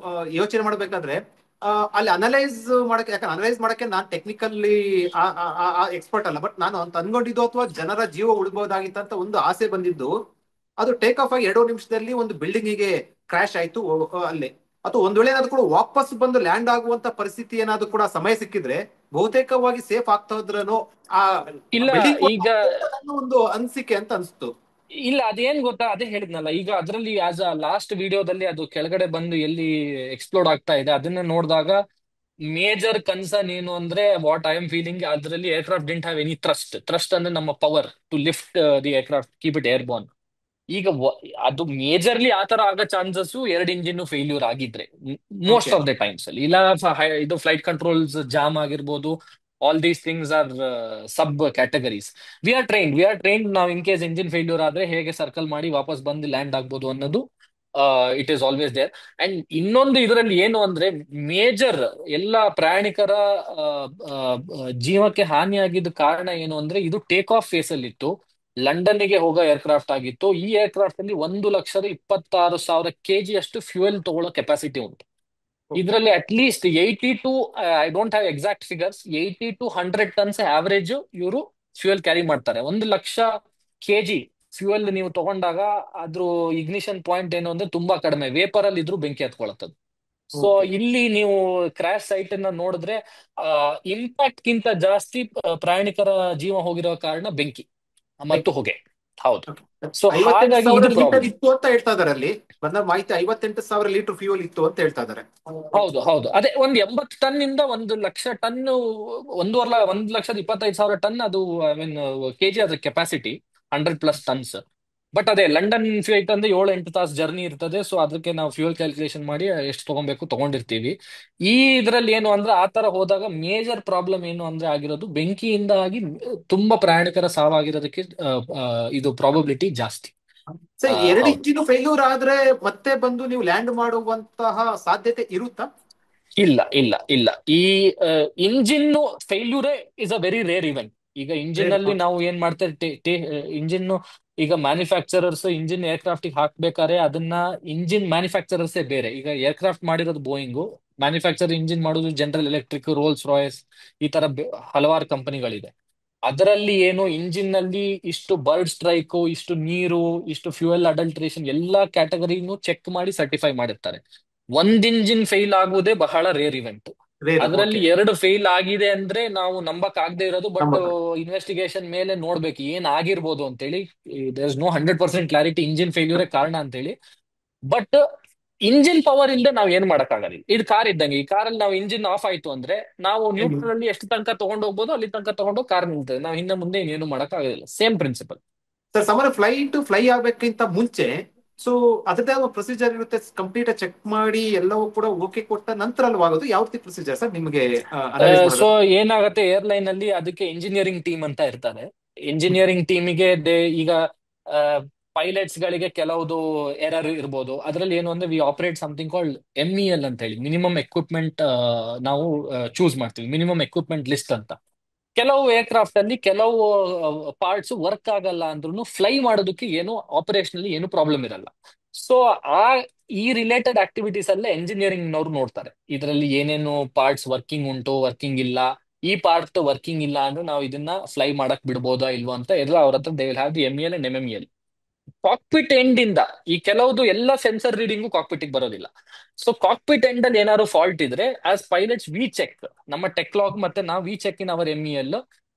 ಯೋಚನೆ ಮಾಡ್ಬೇಕಾದ್ರೆ ಅಲ್ಲಿ ಅನಲೈಸ್ ಮಾಡಕ್ಕೆ, ಯಾಕಂದ್ರೆ ಅನಲೈಸ್ ಮಾಡಕ್ಕೆ ನಾನು ಟೆಕ್ನಿಕಲ್ಲಿ ಎಕ್ಸ್ಪರ್ಟ್ ಅಲ್ಲ, ಬಟ್ ನಾನು ಅಂತ ಅನ್ಕೊಂಡಿದ್ದು ಅಥವಾ ಜನರ ಜೀವ ಉಳ್ಬಹುದಾಗಿತ್ತಂತ ಒಂದು ಆಸೆ ಬಂದಿದ್ದು. ಅದು ಟೇಕ್ ಆಫ್ ಆಗಿ 2 ನಿಮಿಷದಲ್ಲಿ ಒಂದು ಬಿಲ್ಡಿಂಗಿಗೆ ಕ್ರಾಶ್ ಆಯ್ತು ಅಲ್ಲೇ. ಅಥವಾ ಒಂದ್ ವೇಳೆ ಏನಾದ್ರು ಕೂಡ ವಾಪಸ್ ಬಂದು ಲ್ಯಾಂಡ್ ಆಗುವಂತ ಪರಿಸ್ಥಿತಿ ಏನಾದ್ರು ಕೂಡ ಸಮಯ ಸಿಕ್ಕಿದ್ರೆ ಬಹುತೇಕವಾಗಿ ಸೇಫ್ ಆಗ್ತಾ ಇದ್ರೇನೋ ಆ ಇಲ್ಲ ಬಿಲ್ಡಿಂಗ್ ಈಗ ನನ್ನ ಒಂದು ಅನಿಸಿಕೆ ಅಂತ ಅನ್ಸ್ತು. ಇಲ್ಲ ಅದೇನ್ ಗೊತ್ತಾ, ಅದೇ ಹೇಳಿದ್ನಲ್ಲ, ಈಗ ಅದರಲ್ಲಿ ಆಸ್ ಅ ಲಾಸ್ಟ್ ವಿಡಿಯೋದಲ್ಲಿ ಅದು ಕೆಳಗಡೆ ಬಂದು ಎಲ್ಲಿ ಎಕ್ಸ್ಪ್ಲೋಡ್ ಆಗ್ತಾ ಇದೆ ಅದನ್ನ ನೋಡಿದಾಗ ಮೇಜರ್ ಕನ್ಸರ್ನ್ ಏನು ಅಂದ್ರೆ, ವಾಟ್ ಐ ಆಮ್ ಫೀಲಿಂಗ್, ಅದರಲ್ಲಿ aircraft didn't have any thrust ಅಂದ್ರೆ ನಮ್ಮ power to lift the aircraft, keep it airborne. ಈಗ ಅದು ಮೇಜರ್ಲಿ ಆತರ ಆಗೋ ಚಾನ್ಸಸ್ 2 ಇಂಜಿನ್ ಫೇಲ್ಯೂರ್ ಆಗಿದ್ರೆ most okay. Of the times ಅಲ್ಲಿ. ಇಲ್ಲ ಇದು ಫ್ಲೈಟ್ ಕಂಟ್ರೋಲ್ಸ್ ಜಾಮ್ ಆಗಿರ್ಬೋದು. All these things are subcategories. We are trained ನಾವು ಇನ್ ಕೇಸ್ ಇಂಜಿನ್ ಫೇಲ್ಯೂರ್ ಆದ್ರೆ ಹೇಗೆ ಸರ್ಕಲ್ ಮಾಡಿ ವಾಪಸ್ ಬಂದು ಲ್ಯಾಂಡ್ ಆಗ್ಬೋದು ಅನ್ನೋದು it is always there. And ಇನ್ನೊಂದು ಇದರಲ್ಲಿ ಏನು ಅಂದ್ರೆ, ಮೇಜರ್ ಎಲ್ಲ ಪ್ರಯಾಣಿಕರ ಆ, ಆ, ಜೀವಕ್ಕೆ ಹಾನಿಯಾಗಿದ್ದ ಕಾರಣ ಏನು ಅಂದ್ರೆ, ಇದು ಟೇಕ್ ಆಫ್ ಫೇಸ್ ಅಲ್ಲಿ ಇತ್ತು, ಲಂಡನ್ನಿಗೆ ಹೋಗೋ ಏರ್ಕ್ರಾಫ್ಟ್ ಆಗಿತ್ತು. ಈ ಏರ್ಕ್ರಾಫ್ಟ್ ಅಲ್ಲಿ 1,26,000 kg ಅಷ್ಟು ಫ್ಯೂಯಲ್ ತಗೊಳ್ಳೋ ಕೆಪಾಸಿಟಿ ಉಂಟು. ಓಕೆ. ಇದರಲ್ಲಿ at least 80 to, I don't have exact figures, 80 to 100 tonnes average ಇವರು ಫ್ಯೂಯಲ್ ಕ್ಯಾರಿ ಮಾಡ್ತಾರೆ. 1,00,000 kg ಫ್ಯೂಯಲ್ ನೀವು ತಗೊಂಡಾಗ ಅದ್ರ ಇಗ್ನಿಷನ್ ಪಾಯಿಂಟ್ ಏನು ಅಂದ್ರೆ ತುಂಬಾ ಕಡಿಮೆ, ವೇಪರ್ ಅಲ್ಲಿ ಇದ್ರೂ ಬೆಂಕಿ ಹತ್ಕೊಳತ್ತದು. So okay. ಇಲ್ಲಿ ನೀವು ಕ್ರಾಶ್ ಸೈಟ್ ಅನ್ನ ನೋಡಿದ್ರೆ ಇಂಪ್ಯಾಕ್ಟ್ ಗಿಂತ ಜಾಸ್ತಿ ಪ್ರಯಾಣಿಕರ ಜೀವ ಹೋಗಿರೋ ಕಾರಣ ಬೆಂಕಿ ಮತ್ತು ಹೊಗೆ. ಹೌದು. ಸೊ 58 ಹಾಗಾಗಿ ಸಾವಿರ ಇದು ಲೀಟರ್ ಪ್ರಾಬ್ಲಮ್. ಇತ್ತು ಅಂತ ಹೇಳ್ತಾ ಇದಾರೆ ಅಲ್ಲಿ. ಬಂದ ಮಾಹಿತಿ 58,000 ಲೀಟರ್ ಫ್ಯೂಯಲ್ ಇತ್ತು ಅಂತ ಹೇಳ್ತಾ ಇದಾರೆ. ಹೌದು ಹೌದು, ಅದೇ ಒಂದು 80 ಟನ್ ಇಂದ 1,00,000 ಟನ್, 1,25,000 ಟನ್ ಅದು, ಐ ಮೀನ್ ಕೆಜಿ ಅದ್ರ ಕೆಪಾಸಿಟಿ, 100+ ಟನ್ಸ್. ಬಟ್ ಅದೇ ಲಂಡನ್ ಫ್ಲೈಟ್ ಅಂದ್ರೆ 7-8 ತಾಸು ಜರ್ನಿ ಇರ್ತದೆ. ಸೊ ಅದಕ್ಕೆ ನಾವು ಫ್ಯೂಯಲ್ ಕ್ಯಾಲ್ಕುಲೇಷನ್ ಮಾಡಿ ಎಷ್ಟು ತಗೊಬೇಕು ತಗೊಂಡಿರ್ತೀವಿ. ಈ ಇದ್ರಲ್ಲಿ ಏನು ಅಂದ್ರೆ, ಆ ತರ ಹೋದಾಗ ಮೇಜರ್ ಪ್ರಾಬ್ಲಮ್ ಏನು ಅಂದ್ರೆ ಆಗಿರೋದು ಬೆಂಕಿಯಿಂದಾಗಿ ತುಂಬಾ ಪ್ರಯಾಣಿಕರ ಸಾವಾಗಿರೋದಕ್ಕೆ ಇದು ಪ್ರಾಬಬಿಲಿಟಿ ಜಾಸ್ತಿ. ಸರ್, ಎರಡು ಹೌದು. ಇಂಜಿನ್ ಫೇಲ್ಯೂರ್ ಆದ್ರೆ ಮತ್ತೆ ಬಂದು ನೀವು ಲ್ಯಾಂಡ್ ಮಾಡುವಂತಹ ಸಾಧ್ಯತೆ ಇರುತ್ತಾ? ಇಲ್ಲ ಇಲ್ಲ ಇಲ್ಲ, ಈ engine failure is a very rare event. ಈಗ ಇಂಜಿನ್ ರೇರ್. ಅಲ್ಲಿ ನಾವು ಏನ್ ಮಾಡ್ತೇವೆ, ಇಂಜಿನ್ ಈಗ ಮ್ಯಾನುಫ್ಯಾಕ್ಚರರ್ಸ್ ಇಂಜಿನ್ ಏರ್ಕ್ರಾಫ್ಟ್ ಹಾಕ್ಬೇಕಾದ್ರೆ ಅದನ್ನ ಇಂಜಿನ್ ಮ್ಯಾನುಫ್ಯಾಕ್ಚರರ್ಸೇ ಬೇರೆ. ಈಗ ಏರ್ಕ್ರಾಫ್ಟ್ ಮಾಡಿರೋದು ಬೋಯಿಂಗು, ಮ್ಯಾನುಫ್ಯಾಕ್ಚರ್ ಇಂಜಿನ್ ಮಾಡೋದು ಜನರಲ್ ಎಲೆಕ್ಟ್ರಿಕ್, ರೋಲ್ಸ್ ರಾಯ್ಸ್, ಈ ತರ ಹಲವಾರು ಕಂಪನಿಗಳಿದೆ. ಅದರಲ್ಲಿ ಏನು ಇಂಜಿನ್ ನಲ್ಲಿ ಇಷ್ಟು ಬರ್ಡ್ ಸ್ಟ್ರೈಕ್, ಇಷ್ಟು ನೀರು, ಇಷ್ಟು ಫ್ಯೂಯಲ್ ಅಡಲ್ಟ್ರೇಷನ್ ಎಲ್ಲಾ ಕ್ಯಾಟಗರಿನೂ ಚೆಕ್ ಮಾಡಿ ಸರ್ಟಿಫೈ ಮಾಡಿರ್ತಾರೆ. ಒಂದ್ ಇಂಜಿನ್ ಫೇಲ್ ಆಗುವುದೇ ಬಹಳ ರೇರ್ ಇವೆಂಟ್. ರೇರ್. ಅದರಲ್ಲಿ ಓಕೆ. 2 ಫೇಲ್ ಆಗಿದೆ ಅಂದ್ರೆ ನಾವು ನಂಬಕ್ ಆಗದೆ ಇರೋದು. ಬಟ್ ನಂಬಕ. ಇನ್ವೆಸ್ಟಿಗೇಷನ್ ಮೇಲೆ ನೋಡ್ಬೇಕು ಏನ್ ಆಗಿರ್ಬೋದು ಅಂತೇಳಿ. There is no 100% clarity engine ಫೇಲ್ಯೂರೇ ಕಾರಣ ಅಂತೇಳಿ. ಬಟ್ ಇಂಜಿನ್ ಪವರ್ ಇಲ್ಲದೆ ನಾವ್ ಏನ್ ಮಾಡಕ್ಕಾಗಲ್ಲ. ಇದು ಕಾರ್ ಇದ್ದಂಗೆ, ಈ ಕಾರಲ್ಲಿ ನಾವು ಇಂಜಿನ್ ಆಫ್ ಆಯ್ತು ಅಂದ್ರೆ ನಾವು ನ್ಯೂಟ್ರಲ್ ಅಲ್ಲಿ ಎಷ್ಟು ತನಕ ತಗೊಂಡು ಹೋಗ್ಬೋದು ಅಲ್ಲಿ ತನಕ ತಗೊಂಡು ಕಾರ್ ನಿಲ್ತದೆ, ನಾವು ಹಿಂದೆ ಮುಂದೆ ಏನು ಮಾಡಕ್ ಆಗೋದಿಲ್ಲ. Same principal. ಸರ್, ಸಾಮಾನ್ಯ ಫ್ಲೈ ಆಗ್ಬೇಕಿಂತ ಮುಂಚೆ ಸೊ ಅದರದೇ ಒಂದು ಪ್ರೊಸೀಜರ್ ಇರುತ್ತೆ. ಕಂಪ್ಲೀಟ್ ಚೆಕ್ ಮಾಡಿ ಎಲ್ಲವೂ ಕೂಡ ಓಕೆ ಕೊಟ್ಟ ನಂತರ ಅಲ್ವಾಗೋದು. ಯಾವ ರೀತಿ ಪ್ರೊಸೀಜರ್ ಸರ್ ನಿಮಗೆ ಅನಲೈಸ್ ಸೊ ಮಾಡೋದು? ಏನಾಗತ್ತೆ, ಏರ್ಲೈನ್ ಅಲ್ಲಿ ಅದಕ್ಕೆ ಇಂಜಿನಿಯರಿಂಗ್ ಟೀಮ್ ಅಂತ ಇರ್ತಾರೆ. ಇಂಜಿನಿಯರಿಂಗ್ ಟೀಮಿಗೆ ಈಗ ಪೈಲಟ್ಸ್ ಗಳಿಗೆ ಕೆಲವುದು ಎರರ್ ಇರ್ಬೋದು. ಅದರಲ್ಲಿ ಏನು ಅಂದ್ರೆ, we operate something called MEL ಅಂತ ಹೇಳಿ, ಮಿನಿಮಮ್ ಎಕ್ವಿಪ್ಮೆಂಟ್ ನಾವು ಚೂಸ್ ಮಾಡ್ತೀವಿ, ಮಿನಿಮಮ್ ಎಕ್ವಿಪ್ಮೆಂಟ್ ಲಿಸ್ಟ್ ಅಂತ. ಕೆಲವು ಏರ್ಕ್ರಾಫ್ಟ್ ಅಲ್ಲಿ ಕೆಲವು ಪಾರ್ಟ್ಸ್ ವರ್ಕ್ ಆಗಲ್ಲ ಅಂದ್ರೂ ಫ್ಲೈ ಮಾಡೋದಕ್ಕೆ ಏನು ಆಪರೇಷನಲಿ ಏನು ಪ್ರಾಬ್ಲಮ್ ಇರಲ್ಲ. ಸೊ ಆ ಈ ರಿಲೇಟೆಡ್ ಆಕ್ಟಿವಿಟೀಸ್ ಅಲ್ಲೇ ಎಂಜಿನಿಯರಿಂಗ್ ನವರು ನೋಡ್ತಾರೆ, ಇದರಲ್ಲಿ ಏನೇನು ಪಾರ್ಟ್ಸ್ ವರ್ಕಿಂಗ್ ಉಂಟು, ವರ್ಕಿಂಗ್ ಇಲ್ಲ, ಈ ಪಾರ್ಟ್ ವರ್ಕಿಂಗ್ ಇಲ್ಲ ಅಂದ್ರೆ ನಾವು ಇದನ್ನ ಫ್ಲೈ ಮಾಡಕ್ ಬಿಡ್ಬೋದಾ ಇಲ್ವಾ ಅಂತ ಎಲ್ಲ ಅವ್ರ ಹತ್ರ they will have the MEL and MMEL. Cockpit end ಇಂದ ಈ ಕೆಲವುದು ಎಲ್ಲ ಸೆನ್ಸರ್ ರೀಡಿಂಗು ಕಾಕ್ಪಿಟ್ ಬರೋದಿಲ್ಲ. ಸೊ ಕಾಕ್ಪಿಟ್ ಎಂಡ್ ಅಲ್ಲಿ ಏನಾದ್ರು ಫಾಲ್ಟ್ ಇದ್ರೆ ಆಸ್ ಪೈಲಟ್ಸ್ ವಿ ಚೆಕ್, ನಮ್ಮ ಟೆಕ್ ಲಾಗ್ ಮತ್ತೆ ನಾವು we check in our MEL,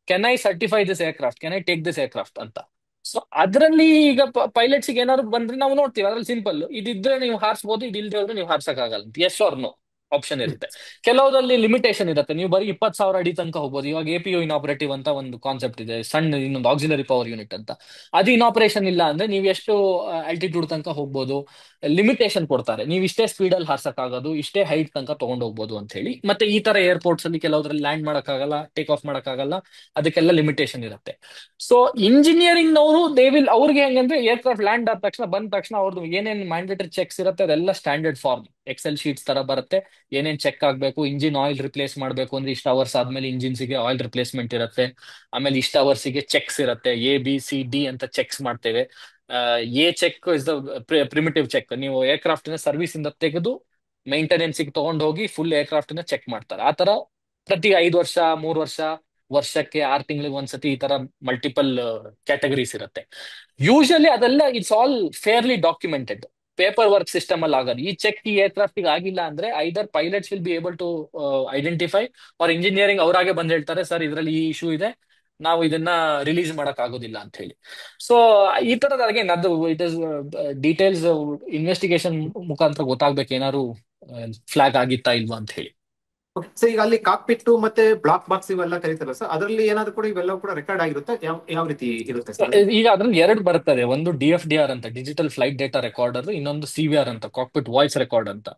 can I certify this aircraft, can I take this aircraft ಅಂತ. ಸೊ ಅದ್ರಲ್ಲಿ ಈಗ ಪೈಲಟ್ಸ್ ಏನಾದ್ರು ಬಂದ್ರೆ ನಾವು ನೋಡ್ತೀವಿ, ಅದ್ರಲ್ಲಿ ಸಿಂಪಲ್, ಇದಿದ್ರೆ ನೀವು ಹಾರಿಸಬಹುದು, ಇದಿಲ್ದೆ ಹೋದ್ರೆ ನೀವು ಹಾರ್ಸಕ್ಕಾಗಲ್ಲ, ಎಸ್ ಆರ್ ನೋ ಆಪ್ಷನ್ ಇರುತ್ತೆ. ಕೆಲವುದಲ್ಲಿ ಲಿಮಿಟೇಷನ್ ಇರುತ್ತೆ, ನೀವು ಬರೀ 20,000 ಅಡಿ ತನಕ ಹೋಗ್ಬೋದು. ಇವಾಗ APU ಇನಾಪರೇಟಿವ್ ಅಂತ ಒಂದು ಕಾನ್ಸೆಪ್ಟ್ ಇದೆ, ಸಣ್ಣ ಇನ್ನೊಂದು ಆಕ್ಸಿಲರಿ ಪವರ್ ಯೂನಿಟ್ ಅಂತ. ಅದು ಇನಾಪರೇಷನ್ ಇಲ್ಲ ಅಂದ್ರೆ ನೀವು ಎಷ್ಟು ಆಲ್ಟಿಟ್ಯೂಡ್ ತನಕ ಹೋಗ್ಬೋದು, ಲಿಮಿಟೇಷನ್ ಕೊಡ್ತಾರೆ, ನೀವು ಇಷ್ಟೇ ಸ್ಪೀಡ್ ಅಲ್ಲಿ ಹಾರ್ಸಕ್ಕಾಗೋದು, ಇಷ್ಟೇ ಹೈಟ್ ತನಕ ತಗೊಂಡು ಹೋಗ್ಬೋದು ಅಂತ ಹೇಳಿ. ಮತ್ತೆ ಈ ತರ ಏರ್ಪೋರ್ಟ್ಸ್ ಅಲ್ಲಿ ಕೆಲವುದ್ರಲ್ಲಿ ಲ್ಯಾಂಡ್ ಮಾಡಕ್ಕಾಗಲ್ಲ, ಟೇಕ್ ಆಫ್ ಮಾಡಕ್ಕಾಗಲ್ಲ, ಅದಕ್ಕೆಲ್ಲ ಲಿಮಿಟೇಷನ್ ಇರುತ್ತೆ. ಸೊ ಇಂಜಿನಿಯರಿಂಗ್ ನವರು ದೇ ವಿಲ್, ಅವ್ರಿಗೆ ಹೆಂಗಂದ್ರೆ ಏರ್ಕ್ರಾಫ್ಟ್ ಲ್ಯಾಂಡ್ ಆದ ತಕ್ಷಣ ಬಂದ ತಕ್ಷಣ ಅವ್ರದ್ದು ಏನೇನ್ ಮ್ಯಾಂಡೇಟರಿ ಚೆಕ್ಸ್ ಇರುತ್ತೆ ಅದೆಲ್ಲ ಸ್ಟ್ಯಾಂಡರ್ಡ್ ಫಾರ್ಮ್ ಎಕ್ಸೆಲ್ ಶೀಟ್ಸ್ ತರ ಬರುತ್ತೆ. ಏನೇನ್ ಚೆಕ್ ಆಗ್ಬೇಕು, ಇಂಜಿನ್ ಆಯಿಲ್ ರಿಪ್ಲೇಸ್ ಮಾಡ್ಬೇಕು ಅಂದ್ರೆ ಇಷ್ಟು ಅವರ್ಸ್ ಆದ್ಮೇಲೆ ಇಂಜಿನ್ಸ್ಗೆ ಆಯಿಲ್ ರಿಪ್ಲೇಸ್ಮೆಂಟ್ ಇರುತ್ತೆ. ಆಮೇಲೆ ಇಷ್ಟು ಅವರ್ಸಿಗೆ ಚೆಕ್ಸ್ ಇರುತ್ತೆ, A B C D ಅಂತ ಚೆಕ್ಸ್ ಮಾಡ್ತೇವೆ. A check is the primitive check, ನೀವು ಏರ್ಕ್ರಾಫ್ಟ್ ನ ಸರ್ವಿಸ್ ಇಂದ ತೆಗೆದು ಮೇಂಟೆನೆನ್ಸ್ ತಗೊಂಡು ಹೋಗಿ ಫುಲ್ ಏರ್ಕ್ರಾಫ್ಟ್ ನ ಚೆಕ್ ಮಾಡ್ತಾರೆ. ಆ ತರ ಪ್ರತಿ 5 ವರ್ಷ, 3 ವರ್ಷ, ವರ್ಷಕ್ಕೆ 6 ತಿಂಗಳಿಗೆ ಒಂದ್ಸತಿ ಈ ತರ ಮಲ್ಟಿಪಲ್ ಕ್ಯಾಟಗರೀಸ್ ಇರುತ್ತೆ. ಯೂಶಲಿ ಅದೆಲ್ಲ it's all fairly documented, paperwork system ಅಲ್ಲಿ ಆಗೋದು. ಈ ಚೆಕ್ ಈ ಏರ್ಕ್ರಾಫ್ಟ್ ಆಗಿಲ್ಲ ಅಂದ್ರೆ either pilots will be able to identify, ಅವ್ರ ಇಂಜಿನಿಯರಿಂಗ್ ಅವರಾಗೆ ಬಂದ್ ಹೇಳ್ತಾರೆ, ಸರ್ ಇದ್ರಲ್ಲಿ ಈ ಇಶ್ಯೂ ಇದೆ, ನಾವು ಇದನ್ನ ರಿಲೀಸ್ ಮಾಡಕ್ ಆಗೋದಿಲ್ಲ ಅಂತ ಹೇಳಿ. ಸೊ ಈ ತರದ ಅಗೇನ್ ಅದು ಇಟ್ ಇಸ್ ಡೀಟೇಲ್ಸ್ ಇನ್ವೆಸ್ಟಿಗೇಷನ್ ಮುಖಾಂತರ ಗೊತ್ತಾಗ್ಬೇಕು ಏನಾದ್ರು ಫ್ಲಾಗ್ ಆಗಿತ್ತಾ ಇಲ್ವಾ ಅಂತ ಹೇಳಿ. ಸೊ ಈಗ ಅಲ್ಲಿ ಕಾಕ್ಪಿಟ್ ಮತ್ತೆ ಬ್ಲಾಕ್ ಬಾಕ್ಸ್ ಇವೆಲ್ಲ ಕರೀತಾರಲ್ಲ ಸರ್, ಅದರಲ್ಲಿ ಏನಾದ್ರು ಕೂಡ ಇವೆಲ್ಲವೂ ಕೂಡ ರೆಕಾರ್ಡ್ ಆಗಿರುತ್ತೆ, ಯಾವ ಯಾವ ರೀತಿ ಇರುತ್ತೆ ಸರ್ ಅಲ್ಲಿ? ಈಗ ಅದ್ರಲ್ಲಿ ಎರಡು ಬರ್ತದೆ, ಒಂದು DFDR ಅಂತ ಡಿಜಿಟಲ್ ಫ್ಲೈಟ್ ಡೇಟಾ ರೆಕಾರ್ಡರ್, ಇನ್ನೊಂದು CVR ಅಂತ ಕಾಕ್ಪಿಟ್ ವಾಯ್ಸ್ ರೆಕಾರ್ಡ್ ಅಂತ.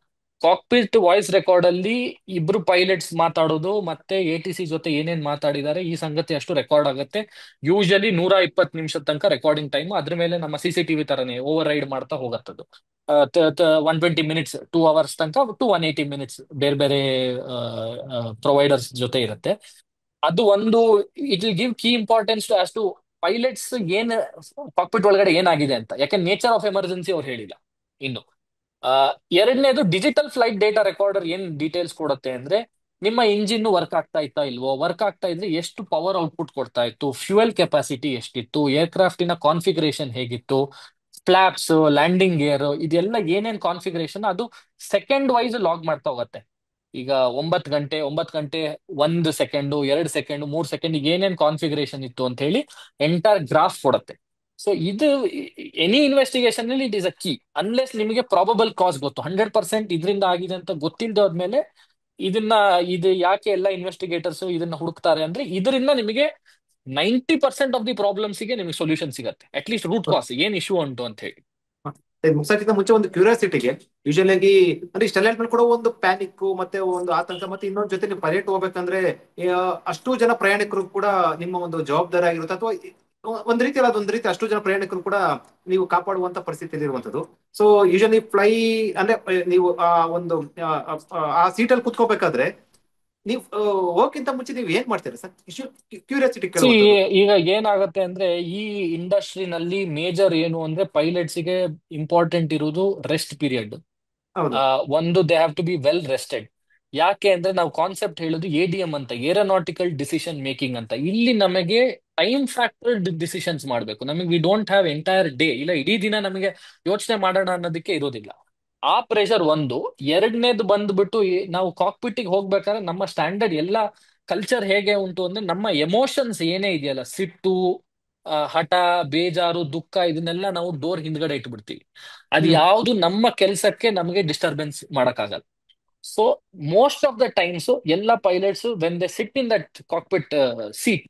ಕಾಕ್ಪಿಟ್ ವಾಯ್ಸ್ ರೆಕಾರ್ಡ್ ಅಲ್ಲಿ ಇಬ್ರು ಪೈಲಟ್ಸ್ ಮಾತಾಡೋದು ಮತ್ತೆ ATC ಜೊತೆ ಏನೇನ್ ಮಾತಾಡಿದ್ದಾರೆ ಈ ಸಂಗತಿ ಅಷ್ಟು ರೆಕಾರ್ಡ್ ಆಗುತ್ತೆ. ಯೂಶಲಿ 120 ನಿಮಿಷದ ತನಕ ರೆಕಾರ್ಡಿಂಗ್ ಟೈಮ್. ಅದ್ರ ಮೇಲೆ ನಮ್ಮ CCTV ತರನೇ ಓವರ್ ರೈಡ್ ಮಾಡ್ತಾ ಹೋಗತ್ತದು. 120 ಮಿನಿಟ್ಸ್, 2 ಅವರ್ಸ್ ತನಕ, ಟು 180 ಮಿನಿಟ್ಸ್ ಬೇರೆ ಬೇರೆ ಪ್ರೊವೈಡರ್ಸ್ ಜೊತೆ ಇರುತ್ತೆ. ಅದು ಒಂದು, it will give key importance to us to pilots ಏನ್ ಕಾಕ್ಪಿಟ್ ಒಳಗಡೆ ಏನಾಗಿದೆ ಅಂತ, ಯಾಕೆ ನೇಚರ್ ಆಫ್ ಎಮರ್ಜೆನ್ಸಿ ಅವ್ರು ಹೇಳಿಲ್ಲ ಇನ್ನು. ಆ, ಎರಡನೇದು ಡಿಜಿಟಲ್ ಫ್ಲೈಟ್ ಡೇಟಾ ರೆಕಾರ್ಡರ್ ಏನ್ ಡೀಟೇಲ್ಸ್ ಕೊಡುತ್ತೆ ಅಂದ್ರೆ, ನಿಮ್ಮ ಇಂಜಿನ್ ವರ್ಕ್ ಆಗ್ತಾ ಇತ್ತಾ ಇಲ್ವೋ, ವರ್ಕ್ ಆಗ್ತಾ ಇದ್ರೆ ಎಷ್ಟು ಪವರ್ ಔಟ್ಪುಟ್ ಕೊಡ್ತಾ ಇತ್ತು, ಫ್ಯೂಯಲ್ ಕೆಪಾಸಿಟಿ ಎಷ್ಟಿತ್ತು, ಏರ್ಕ್ರಾಫ್ಟಿನ ಕಾನ್ಫಿಗರೇಷನ್ ಹೇಗಿತ್ತು, ಫ್ಲಾಪ್ಸ್, ಲ್ಯಾಂಡಿಂಗ್ ಗೇರ್, ಇದೆಲ್ಲ ಏನೇನ್ ಕಾನ್ಫಿಗರೇಷನ್ ಅದು ಸೆಕೆಂಡ್ ವೈಸ್ ಲಾಗ್ ಮಾಡ್ತಾ ಹೋಗುತ್ತೆ. ಈಗ 9 ಗಂಟೆ, 9 ಗಂಟೆ, 1 ಸೆಕೆಂಡು, 2 ಸೆಕೆಂಡು, 3 ಸೆಕೆಂಡ್ ಏನೇನ್ ಕಾನ್ಫಿಗರೇಷನ್ ಇತ್ತು ಅಂತ ಹೇಳಿ ಎಂಟೈರ್ ಗ್ರಾಫ್ ಕೊಡುತ್ತೆ. ಸೊ ಇದು ಎನಿ ಇನ್ವೆಸ್ಟಿಗೇಷನ್ ಅಲ್ಲಿ it is a key. Unless ನಿಮಗೆ ಪ್ರಾಬಬಲ್ ಕಾಸ್ ಗೊತ್ತು, 100% ಇದರಿಂದ ಆಗಿದೆ ಅಂತ ಗೊತ್ತಿಲ್ಲದೆ ಹೋದ್ಮೇಲೆ ಇದನ್ನ, ಇದು ಯಾಕೆ ಎಲ್ಲ ಇನ್ವೆಸ್ಟಿಗೇಟರ್ಸ್ ಇದನ್ನ ಹುಡುಕ್ತಾರೆ ಅಂದ್ರೆ, ಇದರಿಂದ ನಿಮಗೆ 90% ಆಫ್ ದಿ ಪ್ರಾಬ್ಲಮ್ಸ್ಗೆ ನಿಮಗೆ ಸೊಲ್ಯೂಷನ್ ಸಿಗುತ್ತೆ, ಅಟ್ಲೀಸ್ಟ್ ರೂಟ್ ಕಾಸ್ ಏನ್ ಇಶ್ಯೂ ಉಂಟು ಅಂತ ಹೇಳಿ. ಮುಗ್ಸಕ್ಕಿಂತ ಮುಂಚೆ ಒಂದು ಕ್ಯೂರಿಯಾಸಿಟಿಗೆ, ಯೂಶಲಿ ಆಗಿ ಅಂದ್ರೆ ಇಷ್ಟೆಲ್ಲ ಹೇಳ್ಮೇಲೆ ಕೂಡ ಒಂದು ಪ್ಯಾನಿಕ್ ಮತ್ತೆ ಒಂದು ಆತಂಕ, ಮತ್ತೆ ಇನ್ನೊಂದ್ ಜೊತೆ ನೀವು ಪೈಲಟ್ ಹೋಗ್ಬೇಕಂದ್ರೆ ಅಷ್ಟು ಜನ ಪ್ರಯಾಣಿಕರು ಕೂಡ ನಿಮ್ಮ ಒಂದು ಜವಾಬ್ದಾರಿ ಆಗಿರುತ್ತೆ, ಅಥವಾ ಒಂದ್ ರೀತಿ ಅಲ್ಲ ಅದೊಂದ್ ರೀತಿ ಅಷ್ಟು ಜನ ಪ್ರಯಾಣಿಕರು ಕೂಡ ನೀವು ಕಾಪಾಡುವಂತ ಪರಿಸ್ಥಿತಿಯಲ್ಲಿ ಇರುವಂತದ್ದು. ಸೊ ಯೂಶಲಿ ಫ್ಲೈ ಅಂದ್ರೆ ನೀವು ಆ ಒಂದು ಆ ಸೀಟಲ್ಲಿ ಕುತ್ಕೋಬೇಕಾದ್ರೆ ನೀವು ಹೋಗಕ್ಕಿಂತ ಮುಂಚೆ ನೀವು ಏನ್ ಮಾಡ್ತೀರಾ ಸರ್? Curiosity C, ಕೇಳುವಂತದ್ದು. ಈಗ ಏನಾಗತ್ತೆ ಅಂದ್ರೆ ಈ ಇಂಡಸ್ಟ್ರಿನಲ್ಲಿ ಮೇಜರ್ ಏನು ಅಂದ್ರೆ ಪೈಲಟ್ಸ್ಗೆ ಇಂಪಾರ್ಟೆಂಟ್ ಇರುವುದು ರೆಸ್ಟ್ ಪೀರಿಯಡ್. ಹೌದು. ಒಂದು they have to be well rested. ಯಾಕೆ ಅಂದ್ರೆ ನಾವು ಕಾನ್ಸೆಪ್ಟ್ ಹೇಳುದು ADM ಅಂತ, ಏರೋನಾಟಿಕಲ್ ಡಿಸಿಷನ್ ಮೇಕಿಂಗ್ ಅಂತ. ಇಲ್ಲಿ ನಮಗೆ ಟೈಮ್ ಫ್ಯಾಕ್ಟರ್ ಡಿಸಿಷನ್ಸ್ ಮಾಡಬೇಕು, ನಮಗೆ we don't have entire day, ಇಲ್ಲ ಇಡೀ ದಿನ ನಮಗೆ ಯೋಚನೆ ಮಾಡೋಣ ಅನ್ನೋದಕ್ಕೆ ಇರೋದಿಲ್ಲ. ಆ ಪ್ರೆಷರ್ ಒಂದು. ಎರಡನೇದು ಬಂದ್ಬಿಟ್ಟು ನಾವು ಕಾಕ್ಪಿಟಿಗೆ ಹೋಗ್ಬೇಕಾದ್ರೆ ನಮ್ಮ ಸ್ಟ್ಯಾಂಡರ್ಡ್ ಎಲ್ಲ ಕಲ್ಚರ್ ಹೇಗೆ ಉಂಟು ಅಂದ್ರೆ, ನಮ್ಮ ಎಮೋಷನ್ಸ್ ಏನೇ ಇದೆಯಲ್ಲ, ಸಿಟ್ಟು, ಹಠ, ಬೇಜಾರು, ದುಃಖ, ಇದನ್ನೆಲ್ಲ ನಾವು ಡೋರ್ ಹಿಂದ್ಗಡೆ ಇಟ್ಬಿಡ್ತೀವಿ. ಅದು ಹ್ಮ್. ಯಾವುದು ನಮ್ಮ ಕೆಲಸಕ್ಕೆ ನಮಗೆ ಡಿಸ್ಟರ್ಬೆನ್ಸ್ ಮಾಡಕ್ಕಾಗಲ್ಲ. So most of the times ಎಲ್ಲ pilots when they sit in that cockpit seat,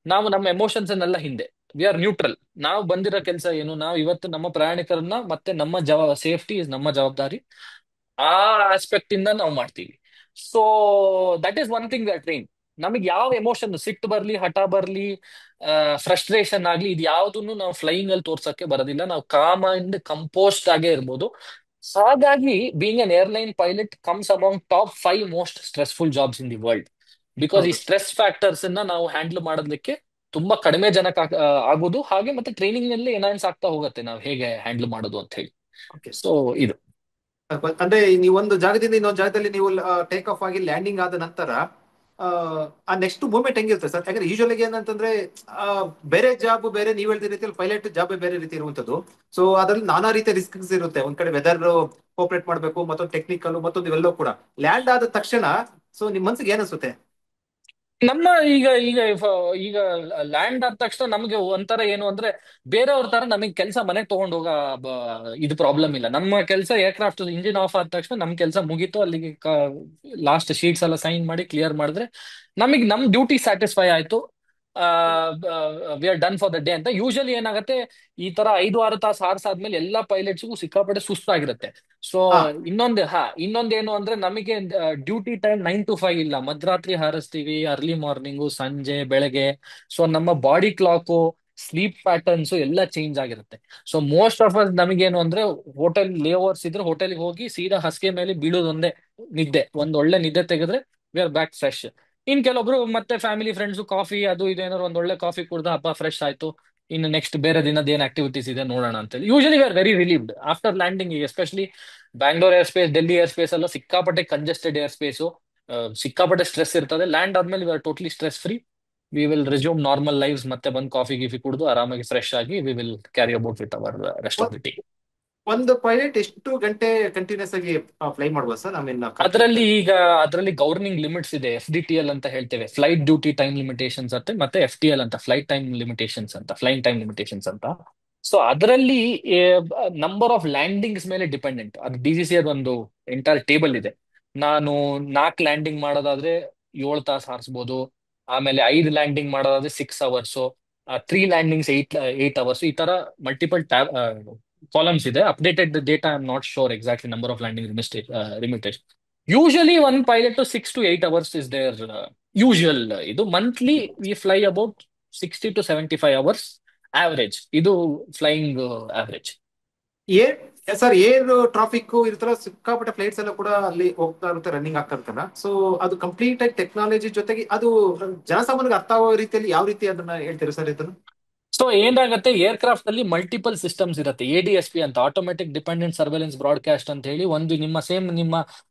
ನಾವು ನಮ್ಮ ಎಮೋಷನ್ಸ್ ಅನ್ನೆಲ್ಲ ಹಿಂದೆ, ವಿ ಆರ್ ನ್ಯೂಟ್ರಲ್. ನಾವು ಬಂದಿರೋ ಕೆಲಸ ಏನು, ನಾವು ಇವತ್ತು ನಮ್ಮ ಪ್ರಯಾಣಿಕರನ್ನ ಮತ್ತೆ ನಮ್ಮ ಸೇಫ್ಟಿ ಇಸ್ ನಮ್ಮ ಜವಾಬ್ದಾರಿ, ಆ ಆಸ್ಪೆಕ್ಟ್ ಇಂದ ನಾವು ಮಾಡ್ತೀವಿ. So that is one thing we are train. ನಮಗೆ ಯಾವ ಎಮೋಷನ್, ಸಿಟ್ಟು ಬರ್ಲಿ, ಹಠ ಬರ್ಲಿ, ಫ್ರಸ್ಟ್ರೇಷನ್ ಆಗ್ಲಿ, ಇದು ಯಾವ್ದನ್ನು ನಾವು ಫ್ಲೈಯಿಂಗ್ ಅಲ್ಲಿ ತೋರ್ಸಕ್ಕೆ ಬರೋದಿಲ್ಲ. ನಾವು ಕಾಮ್ ಅಂಡ್ ಕಂಪೋಸ್ಟ್ ಆಗೇ ಇರ್ಬೋದು. ಹಾಗಾಗಿ being an airline pilot comes among top 5 most stressful jobs in the world. Because ಈ ಹೌದು. ಸ್ಟ್ರೆಸ್ ಫ್ಯಾಕ್ಟರ್ಸ್ ಅನ್ನ ನಾವು ಹ್ಯಾಂಡಲ್ ಮಾಡೋದಕ್ಕೆ ತುಂಬಾ ಕಡಿಮೆ ಜನಕ್ಕೆ ಆಗೋದು. ಹಾಗೆ ಮತ್ತೆ ಟ್ರೈನಿಂಗ್ ನಲ್ಲಿ ಎನ್ಹಾನ್ಸ್ ಆಗ್ತಾ ಹೋಗುತ್ತೆ ನಾವು ಹೇಗೆ ಹ್ಯಾಂಡಲ್ ಮಾಡೋದು ಅಂತ ಹೇಳಿ. ಓಕೆ. ಸೊ ಇದು. ಅಂದ್ರೆ ನೀವು ಒಂದು ಜಾಗದಿಂದ ಇನ್ನೊಂದು ಜಾಗದಲ್ಲಿ ನೀವು ಟೇಕ್ ಆಫ್ ಆಗಿ ಲ್ಯಾಂಡಿಂಗ್ ಆದ ನಂತರ ಆ ನೆಕ್ಸ್ಟ್ ಮೂವ್ಮೆಂಟ್ ಹೆಂಗಿರುತ್ತೆ ಸರ್? ಯಾಕಂದ್ರೆ ಯೂಶುವಲ್ ಏನಂತಂದ್ರೆ ಆ, ಬೇರೆ ಜಾಬ್ ಬೇರೆ, ನೀವ್ ಹೇಳ್ದ ರೀತಿಯಲ್ಲಿ ಪೈಲಟ್ ಜಾಬ್ ಬೇರೆ ರೀತಿ ಇರುವಂತದ್ದು. ಸೊ ಅದ್ರಲ್ಲಿ ನಾನಾ ರೀತಿಯ ರಿಸ್ಕ್ಸ್ ಇರುತ್ತೆ. ಒಂದ್ ಕಡೆ ವೆದರ್ ಕೋಪರೇಟ್ ಮಾಡ್ಬೇಕು, ಮತ್ತೊಂದು ಟೆಕ್ನಿಕಲ್, ಮತ್ತೊಂದು ಇವೆಲ್ಲವೂ ಕೂಡ. ಲ್ಯಾಂಡ್ ಆದ ತಕ್ಷಣ ಸೊ ನಿಮ್ ಮನ್ಸಿಗೆ ಏನಿಸುತ್ತೆ? ನಮ್ಮ ಈಗ ಈಗ ಈಗ ಲ್ಯಾಂಡ್ ಆದ ತಕ್ಷಣ ನಮಗೆ ಒಂಥರ ಏನು ಅಂದ್ರೆ ಬೇರೆಯವ್ರ ತರ ನಮಗೆ ಕೆಲಸ ಮನೆಗೆ ತಗೊಂಡು ಹೋಗೋ ಇದು ಪ್ರಾಬ್ಲಮ್ ಇಲ್ಲ. ನಮ್ಮ ಕೆಲಸ ಏರ್ಕ್ರಾಫ್ಟ್ ಇಂಜಿನ್ ಆಫ್ ಆದ ತಕ್ಷಣ ನಮ್ ಕೆಲಸ ಮುಗೀತು, ಅಲ್ಲಿಗೆ ಲಾಸ್ಟ್ ಶೀಟ್ಸ್ ಎಲ್ಲ ಸೈನ್ ಮಾಡಿ ಕ್ಲಿಯರ್ ಮಾಡಿದ್ರೆ ನಮಗೆ ನಮ್ ಡ್ಯೂಟಿ ಸ್ಯಾಟಿಸ್ಫೈ ಆಯ್ತು, we are done for the day ಅಂತ. ಯೂಶಲಿ ಏನಾಗುತ್ತೆ, ಈ ತರ 5-6 ತಾಸು ಹಾರ್ಸಾದ್ಮೇಲೆ ಎಲ್ಲಾ ಪೈಲಟ್ಸ್ಗೂ ಸಿಕ್ಕಾಪಟ್ಟೆ ಸುಸ್ತಾಗಿರುತ್ತೆ. ಸೊ ಹಾ. ಇನ್ನೊಂದೇನು ಅಂದ್ರೆ ನಮಗೆ ಡ್ಯೂಟಿ ಟೈಮ್ 9 to 5 ಇಲ್ಲ, ಮಧ್ಯರಾತ್ರಿ ಹಾರಿಸ್ತೀವಿ, ಅರ್ಲಿ ಮಾರ್ನಿಂಗು, ಸಂಜೆ, ಬೆಳಗ್ಗೆ. ಸೊ ನಮ್ಮ ಬಾಡಿ ಕ್ಲಾಕು, ಸ್ಲೀಪ್ ಪ್ಯಾಟರ್ನ್ಸ್ ಎಲ್ಲ ಚೇಂಜ್ ಆಗಿರುತ್ತೆ. ಸೊ ಮೋಸ್ಟ್ ಆಫ್ ಅಸ್ ನಮಗೇನು ಅಂದ್ರೆ ಹೋಟೆಲ್ ಲೇವರ್ಸ್ ಇದ್ರೆ ಹೋಟೆಲ್ಗೆ ಹೋಗಿ ಸೀದಾ ಹಾಸಿಗೆ ಮೇಲೆ ಬೀಳೋದೊಂದೇ ನಿದ್ದೆ, ಒಂದ್ ಒಳ್ಳೆ ನಿದ್ದೆ ತೆಗೆದ್ರೆ ವಿ ಆರ್ ಬ್ಯಾಕ್ ಫ್ರೆಶ್. ಇನ್ ಕೆಲವೊಬ್ರು ಮತ್ತೆ ಫ್ಯಾಮಿಲಿ ಫ್ರೆಂಡ್ಸ್ ಕಾಫಿ ಅದು ಇದು ಏನಾದ್ರು ಒಂದ್ ಒಳ್ಳೆ ಕಾಫಿ ಕುಡ್ದ ಹಬ್ಬ ಫ್ರೆಶ್ ಆಯ್ತು, ಇನ್ನು ನೆಕ್ಸ್ಟ್ ಬೇರೆ ದಿನದ ಏನ್ ಆಕ್ಟಿವಿಟೀಸ್ ಇದೆ ನೋಡೋಣ ಅಂತೇಳಿ. Usually we are very relieved after landing. Especially Bangalore airspace, Delhi airspace ಎಲ್ಲ ಸಿಕ್ಕಾಪಟ್ಟೆ ಕಂಜೆಸ್ಟೆಡ್ ಏರ್ ಸ್ಪೇಸು, ಸಿಕ್ಕಾಪಟ್ಟೆ ಸ್ಟ್ರೆಸ್ ಇರ್ತದೆ. ಲ್ಯಾಂಡ್ ಆದ್ಮೇಲೆ we are totally stress free. We will resume normal lives, ಮತ್ತೆ ಬಂದು ಕಾಫಿ ಗಿಫಿ ಕುಡಿದು ಆರಾಮಾಗಿ ಫ್ರೆಶ್ ಆಗಿ we will carry about with our rest of the day. ಒಂದು ಪೈಲಟ್ ಎಷ್ಟು ಗಂಟೆ ಕಂಟಿನ್ಯೂಸ್ ಆಗಿ ಫ್ಲೈ ಮಾಡ್ಬೋದು ಸರ್? I mean cockpit. ಅದರಲ್ಲಿ ಗವರ್ನಿಂಗ್ ಲಿಮಿಟ್ಸ್ ಇದೆ, FDTL ಅಂತ ಹೇಳ್ತೇವೆ, ಫ್ಲೈಟ್ ಡ್ಯೂಟಿ ಟೈಮ್ ಲಿಮಿಟೇಷನ್ಸ್ ಅಂತ, ಮತ್ತೆ FTL ಅಂತ, ಫ್ಲೈಟ್ ಟೈಮ್ ಲಿಮಿಟೇಷನ್ಸ್ ಅಂತ, ಫ್ಲೈನ್ ಟೈಮ್ ಲಿಮಿಟೇಷನ್ಸ್ ಅಂತ. ಸೊ ಅದರಲ್ಲಿ ನಂಬರ್ ಆಫ್ ಲ್ಯಾಂಡಿಂಗ್ಸ್ ಮೇಲೆ ಡಿಪೆಂಡೆಂಟ್. ಅದು DGC ಅದೊಂದು ಎಂಟೈರ್ ಟೇಬಲ್ ಇದೆ. ನಾನು 4 ಲ್ಯಾಂಡಿಂಗ್ ಮಾಡೋದಾದ್ರೆ 7 ತಾಸು ಹಾರಿಸ್ಬೋದು, ಆಮೇಲೆ 5 ಲ್ಯಾಂಡಿಂಗ್ ಮಾಡೋದಾದ್ರೆ 6 ಅವರ್ಸು, 3 ಲ್ಯಾಂಡಿಂಗ್ಸ್ 8 ಅವರ್ಸ್, ಈ ತರ ಮಲ್ಟಿಪಲ್ ಕಾಲಮ್ಸ್ ಇದೆ. Updated data I am not sure exactly number of landing limitation. Usually one pilot 6 to 8 hours is there usual. ಇದು monthly we fly about 60 to 75 hours average. ಇದು flying average. Air sir, air traffic ಇರ್ತಾರ, ಸಿಕ್ಕಾಪಟ್ಟೆ flights ಎಲ್ಲ ಕೂಡ ಅಲ್ಲಿ ಹೋಗ್ತಾ ಇರುತ್ತೆ, running ಆಗ್ತಾ ಇರ್ತಾರ. ಸೊ ಅದು ಕಂಪ್ಲೀಟ್ ಆಗಿ ಟೆಕ್ನಾಲಜಿ ಜೊತೆಗೆ ಅದು ಜನಸಾಮಾನ್ಯರಿಗೆ ಅರ್ಥ ಆಗೋ ರೀತಿಯಲ್ಲಿ ಯಾವ ರೀತಿ ಅದನ್ನ ಹೇಳ್ತೀರಾ ಸರ್ ಇದನ್ನು? ಸೊ ಏನಾಗುತ್ತೆ, ಏರ್ಕ್ರಾಫ್ಟ್ ಅಲ್ಲಿ ಮಲ್ಟಿಪಲ್ ಸಿಸ್ಟಮ್ಸ್ ಇರುತ್ತೆ. ADSP ಅಂತ, ಆಟೋಮೆಟಿಕ್ ಡಿಪೆಂಡೆಂಟ್ ಸರ್ವೆಲೆನ್ಸ್ ಬ್ರಾಡ್ಕಾಸ್ಟ್ ಅಂತ ಹೇಳಿ, ಒಂದು ನಿಮ್ಮ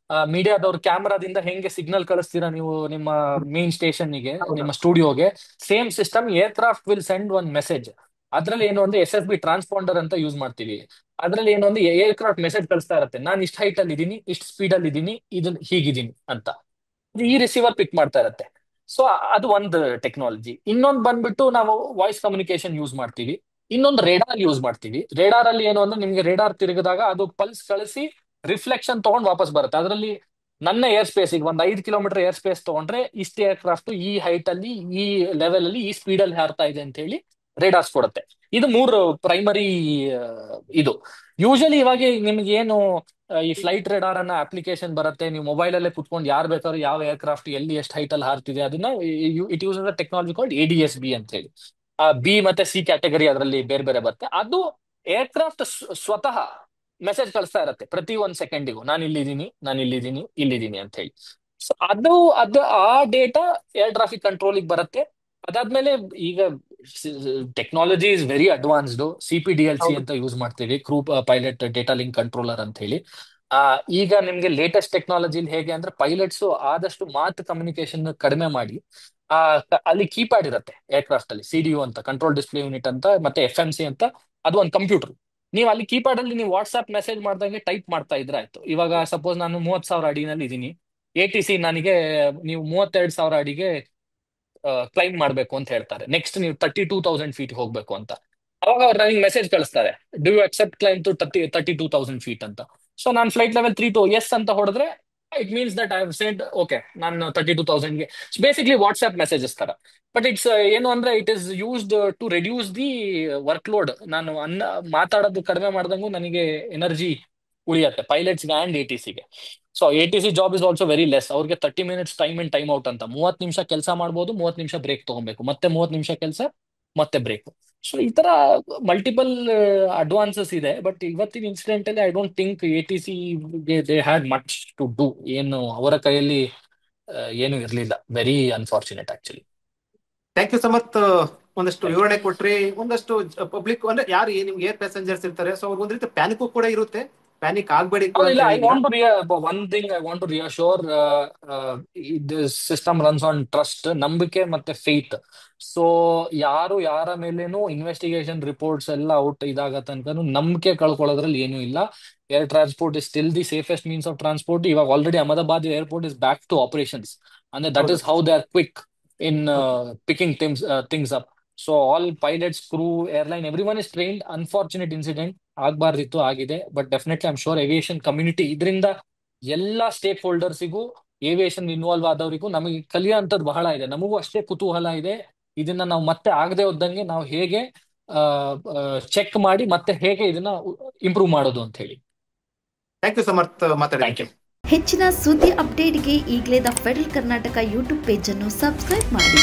ಮೀಡಿಯಾದವ್ರ ಕ್ಯಾಮ್ರಾದಿಂದ ಹೆಂಗೆ ಸಿಗ್ನಲ್ ಕಳಿಸ್ತೀರಾ ನೀವು ನಿಮ್ಮ ಮೇನ್ ಸ್ಟೇಷನ್ಗೆ, ಹೌದಾ? ನಿಮ್ಮ ಸ್ಟುಡಿಯೋಗೆ, same system aircraft will send one message. ಅದ್ರಲ್ಲಿ ಏನು ಅಂದ್ರೆ SFB ಟ್ರಾನ್ಸ್ಪಾಂಡರ್ ಅಂತ ಯೂಸ್ ಮಾಡ್ತೀವಿ. ಅದ್ರಲ್ಲಿ ಏನು ಅಂದ್ರೆ ಏರ್ಕ್ರಾಫ್ಟ್ ಮೆಸೇಜ್ ಕಳಿಸ್ತಾ ಇರುತ್ತೆ, ನಾನು ಇಷ್ಟು ಹೈಟ್ ಅಲ್ಲಿ ಇದ್ದೀನಿ, ಇಷ್ಟು ಸ್ಪೀಡ್ ಅಲ್ಲಿ ಇದ್ದೀನಿ, ಇದನ್ನ ಹೀಗಿದ್ದೀನಿ ಅಂತ. ಈ ರಿಸೀವರ್ ಪಿಕ್ ಮಾಡ್ತಾ ಇರತ್ತೆ. ಸೊ ಅದು ಒಂದು ಟೆಕ್ನಾಲಜಿ. ಇನ್ನೊಂದು ಬಂದ್ಬಿಟ್ಟು ನಾವು ವಾಯ್ಸ್ ಕಮ್ಯುನಿಕೇಶನ್ ಯೂಸ್ ಮಾಡ್ತೀವಿ. ಇನ್ನೊಂದು ರೇಡಾರ್ ಯೂಸ್ ಮಾಡ್ತೀವಿ. ರೇಡಾರ್ ಅಲ್ಲಿ ಏನು ಅಂದ್ರೆ ನಿಮ್ಗೆ ರೇಡಾರ್ ತಿರುಗಿದಾಗ ಅದು ಪಲ್ಸ್ ಕಳಿಸಿ ರಿಫ್ಲೆಕ್ಷನ್ ತಗೊಂಡು ವಾಪಸ್ ಬರುತ್ತೆ. ಅದರಲ್ಲಿ ನನ್ನ ಏರ್ ಸ್ಪೇಸ್, ಈಗ ಒಂದು 5 ಕಿಲೋಮೀಟರ್ ಏರ್ ಸ್ಪೇಸ್ ತಗೊಂಡ್ರೆ ಇಷ್ಟು ಏರ್ಕ್ರಾಫ್ಟ್ ಈ ಹೈಟ್ ಅಲ್ಲಿ, ಈ ಲೆವೆಲ್ ಅಲ್ಲಿ, ಈ ಸ್ಪೀಡ್ ಅಲ್ಲಿ ಹಾರ್ತಾ ಇದೆ ಅಂತ ಹೇಳಿ ರೇಡಾರ್ಸ್ ಕೊಡುತ್ತೆ. ಇದು 3 ಪ್ರೈಮರಿ ಇದು. ಯೂಶಲಿ ಇವಾಗ ನಿಮ್ಗೆ ಏನು ಈ ಫ್ಲೈಟ್ ರೇಡಾರ್ ಅನ್ನ ಅಪ್ಲಿಕೇಶನ್ ಬರುತ್ತೆ, ನೀವು ಮೊಬೈಲ್ ಅಲ್ಲೇ ಕುತ್ಕೊಂಡು ಯಾರು ಬೇಕಾದ್ರೂ ಯಾವ ಏರ್ಕ್ರಾಫ್ಟ್ ಎಲ್ಲಿ ಎಷ್ಟು ಹೈಟ್ ಅಲ್ಲಿ ಹಾರ್ತಿದೆ ಅದನ್ನ it use technology called ADSB ಅಂತ ಹೇಳಿ. B ಮತ್ತೆ C ಕ್ಯಾಟಗರಿ ಅದರಲ್ಲಿ ಬೇರೆ ಬೇರೆ ಬರುತ್ತೆ. ಅದು ಏರ್ಕ್ರಾಫ್ಟ್ ಸ್ವತಃ ಮೆಸೇಜ್ ಕಳಿಸ್ತಾ ಇರತ್ತೆ ಪ್ರತಿ 1 ಸೆಕೆಂಡಿಗೂ, ನಾನು ಇಲ್ಲಿದ್ದೀನಿ, ನಾನು ಇಲ್ಲಿದ್ದೀನಿ, ಇಲ್ಲಿದ್ದೀನಿ ಅಂತ ಹೇಳಿ. ಸೊ ಅದು ಅದು ಆ ಡೇಟಾ ಏರ್ ಟ್ರಾಫಿಕ್ ಕಂಟ್ರೋಲಿಗೆ ಬರುತ್ತೆ. ಅದಾದ್ಮೇಲೆ ಈಗ technology is very advanced. CPDLC ಹೌದು. ಅಂತ ಯೂಸ್ ಮಾಡ್ತೀವಿ, ಕ್ರೂ ಪೈಲಟ್ ಡೇಟಾ ಲಿಂಕ್ ಕಂಟ್ರೋಲರ್ ಅಂತ ಹೇಳಿ. ಈಗ ನಿಮ್ಗೆ ಲೇಟೆಸ್ಟ್ ಟೆಕ್ನಾಲಜಿ ಹೇಗೆ ಅಂದ್ರೆ ಪೈಲಟ್ಸ್ ಆದಷ್ಟು ಮಾತು ಕಮ್ಯುನಿಕೇಶನ್ ಕಡಿಮೆ ಮಾಡಿ, ಅಲ್ಲಿ ಕೀಪ್ಯಾಡ್ ಇರುತ್ತೆ ಏರ್ಕ್ರಾಫ್ಟ್ ಅಲ್ಲಿ, CDU ಅಂತ, ಕಂಟ್ರೋಲ್ ಡಿಸ್ಪ್ಲೇ ಯೂನಿಟ್ ಅಂತ, ಮತ್ತೆ FMC ಅಂತ, ಅದು ಒಂದು ಕಂಪ್ಯೂಟರ್. ನೀವು ಅಲ್ಲಿ ಕೀಪ್ಯಾಡ್ ಅಲ್ಲಿ ನೀವು ವಾಟ್ಸ್ಆಪ್ ಮೆಸೇಜ್ ಮಾಡ್ದಂಗೆ ಟೈಪ್ ಮಾಡ್ತಾ ಇದ್ರೆ ಆಯ್ತು. ಇವಾಗ ಸಪೋಸ್ ನಾನು 30,000 ಅಡಿನಲ್ಲಿ ಇದ್ದೀನಿ, ATC ನನಗೆ ನೀವು 32,000 ಅಡಿಗೆ ಕ್ಲೈಮ್ ಮಾಡ್ಬೇಕು ಅಂತ ಹೇಳ್ತಾರೆ, ನೆಕ್ಸ್ಟ್ ನೀವು 32,000 ಫೀಟ್ ಹೋಗ್ಬೇಕು ಅಂತ. ಅವಾಗ ಅವ್ರು ನನಗೆ ಮೆಸೇಜ್ ಕಳಿಸ್ತಾರೆ, do you accept climb to 32,000 feet ಅಂತ. ಸೊ ನಾನು ಫ್ಲೈಟ್ ಲೆವೆಲ್ 3 to ಎಸ್ ಅಂತ ಹೊಡೆದ್ರೆ it means that I have said okay, ನಾನು 32,000ಗೆ. ಬೇಸಿಕ್ಲಿ ವಾಟ್ಸ್ಆಪ್ ಮೆಸೇಜಸ್ ತರ. ಬಟ್ ಇಟ್ಸ್ ಏನು ಅಂದ್ರೆ it is used to reduce the workload. ನಾನು ಮಾತಾಡೋದು ಕಡಿಮೆ ಮಾಡ್ದಂಗೂ ನನಗೆ ಎನರ್ಜಿ ಉಳಿಯತ್ತೆ ಪೈಲಟ್ಸ್ಗೆ ಅಂಡ್ ATCಗೆ. So ATC job is also very less. ಅವ್ರಿಗೆ 30 minutes time in time out ಅಂತ, 30 ನಿಮಿಷ ಕೆಲಸ ಮಾಡ್ಬೋದು, 30 ನಿಮಿಷ ಬ್ರೇಕ್ ತಗೊಬೇಕು, ಮತ್ತೆ 30 ನಿಮಿಷ ಕೆಲಸ, ಮತ್ತೆ ಬ್ರೇಕ್. ಸೊ ಈ ತರ ಮಲ್ಟಿಪಲ್ ಅಡ್ವಾನ್ಸಸ್ ಇದೆ. ಬಟ್ ಇವತ್ತಿನ ಇನ್ಸಿಡೆಂಟ್ ಅಲ್ಲಿ I don't think ATC they had much to do. ಏನು ಅವರ ಕೈಯಲ್ಲಿ ಏನು ಇರಲಿಲ್ಲ. Very unfortunate actually. Thank you Samarth. ಒಂದಷ್ಟು ವಿವರಣೆ ಕೊಟ್ರಿ. ಒಂದಷ್ಟು ಪಬ್ಲಿಕ್ ಅಂದ್ರೆ ಯಾರು ನಿಮ್ಗೆ ಏರ್ ಪ್ಯಾಸೆಂಜರ್ಸ್ ಇರ್ತಾರೆ, ಸೊ ಅವ್ರಿಗೆ ಒಂದ್ ರೀತಿ ಪ್ಯಾನಿಕ್ ಕೂಡ ಇರುತ್ತೆ. ಪ್ಯಾನಿಕ್ ಆಗ್ಬೇಡಿ ಕೂಡ ಹೌದು, ಅಂತ ಇಲ್ಲ, ಹೇಳಿದೀರಾ? One thing I want to reassure, this system runs on trust, ನಂಬಿಕೆ ಮತ್ತೆ ಫೇತ್. ಸೊ ಯಾರು ಯಾರ ಮೇಲೇನು ಇನ್ವೆಸ್ಟಿಗೇಷನ್ ರಿಪೋರ್ಟ್ಸ್ ಎಲ್ಲ ಔಟ್ ಇದಾಗ ತನಕ ನಂಬಿಕೆ ಕಳ್ಕೊಳ್ಳೋದ್ರಲ್ಲಿ ಏನೂ ಇಲ್ಲ. Air transport is still the safest means of transport. ಇವಾಗ already Ahmedabad airport is back to operations, ಅಂದ್ರೆ ದಟ್ ಹೌದು. Is how they are quick in okay. Picking things up. So all pilots, crew, airline, every one is trained. Unfortunate incident ಆಗ್ಬಾರ್ದಿತ್ತು, ಆಗಿದೆ. But definitely I'm sure aviation community ಇದರಿಂದ ಎಲ್ಲಾ stake ಹೋಲ್ಡರ್ಸಿಗೂ, aviation involve ಆದವರಿಗೂ ನಮಗೆ ಕಲಿಯೋಂಥದ್ದು ಬಹಳ ಇದೆ. ನಮಗೂ ಅಷ್ಟೇ ಕುತೂಹಲ ಇದೆ. ಇದನ್ನ ನಾವು ಮತ್ತೆ ಆಗದೆ ಹೋದಂಗೆ ನಾವು ಹೇಗೆ ಚೆಕ್ ಮಾಡಿ ಮತ್ತೆ ಹೇಗೆ ಇದನ್ನ ಇಂಪ್ರೂವ್ ಮಾಡೋದು ಅಂತ ಹೇಳಿ. ಥ್ಯಾಂಕ್ ಯು ಸಮರ್ಥ್ ಥ್ಯಾಂಕ್ ಮಾತಾಡಿದ್ದಕ್ಕೆ. ಯು. ಹೆಚ್ಚಿನ ಸುದ್ದಿ ಅಪ್ಡೇಟ್ಗೆ ಈಗಲೇ the federal Karnataka YouTube page ಅನ್ನು ಸಬ್ಸ್ಕ್ರೈಬ್ ಮಾಡಿ.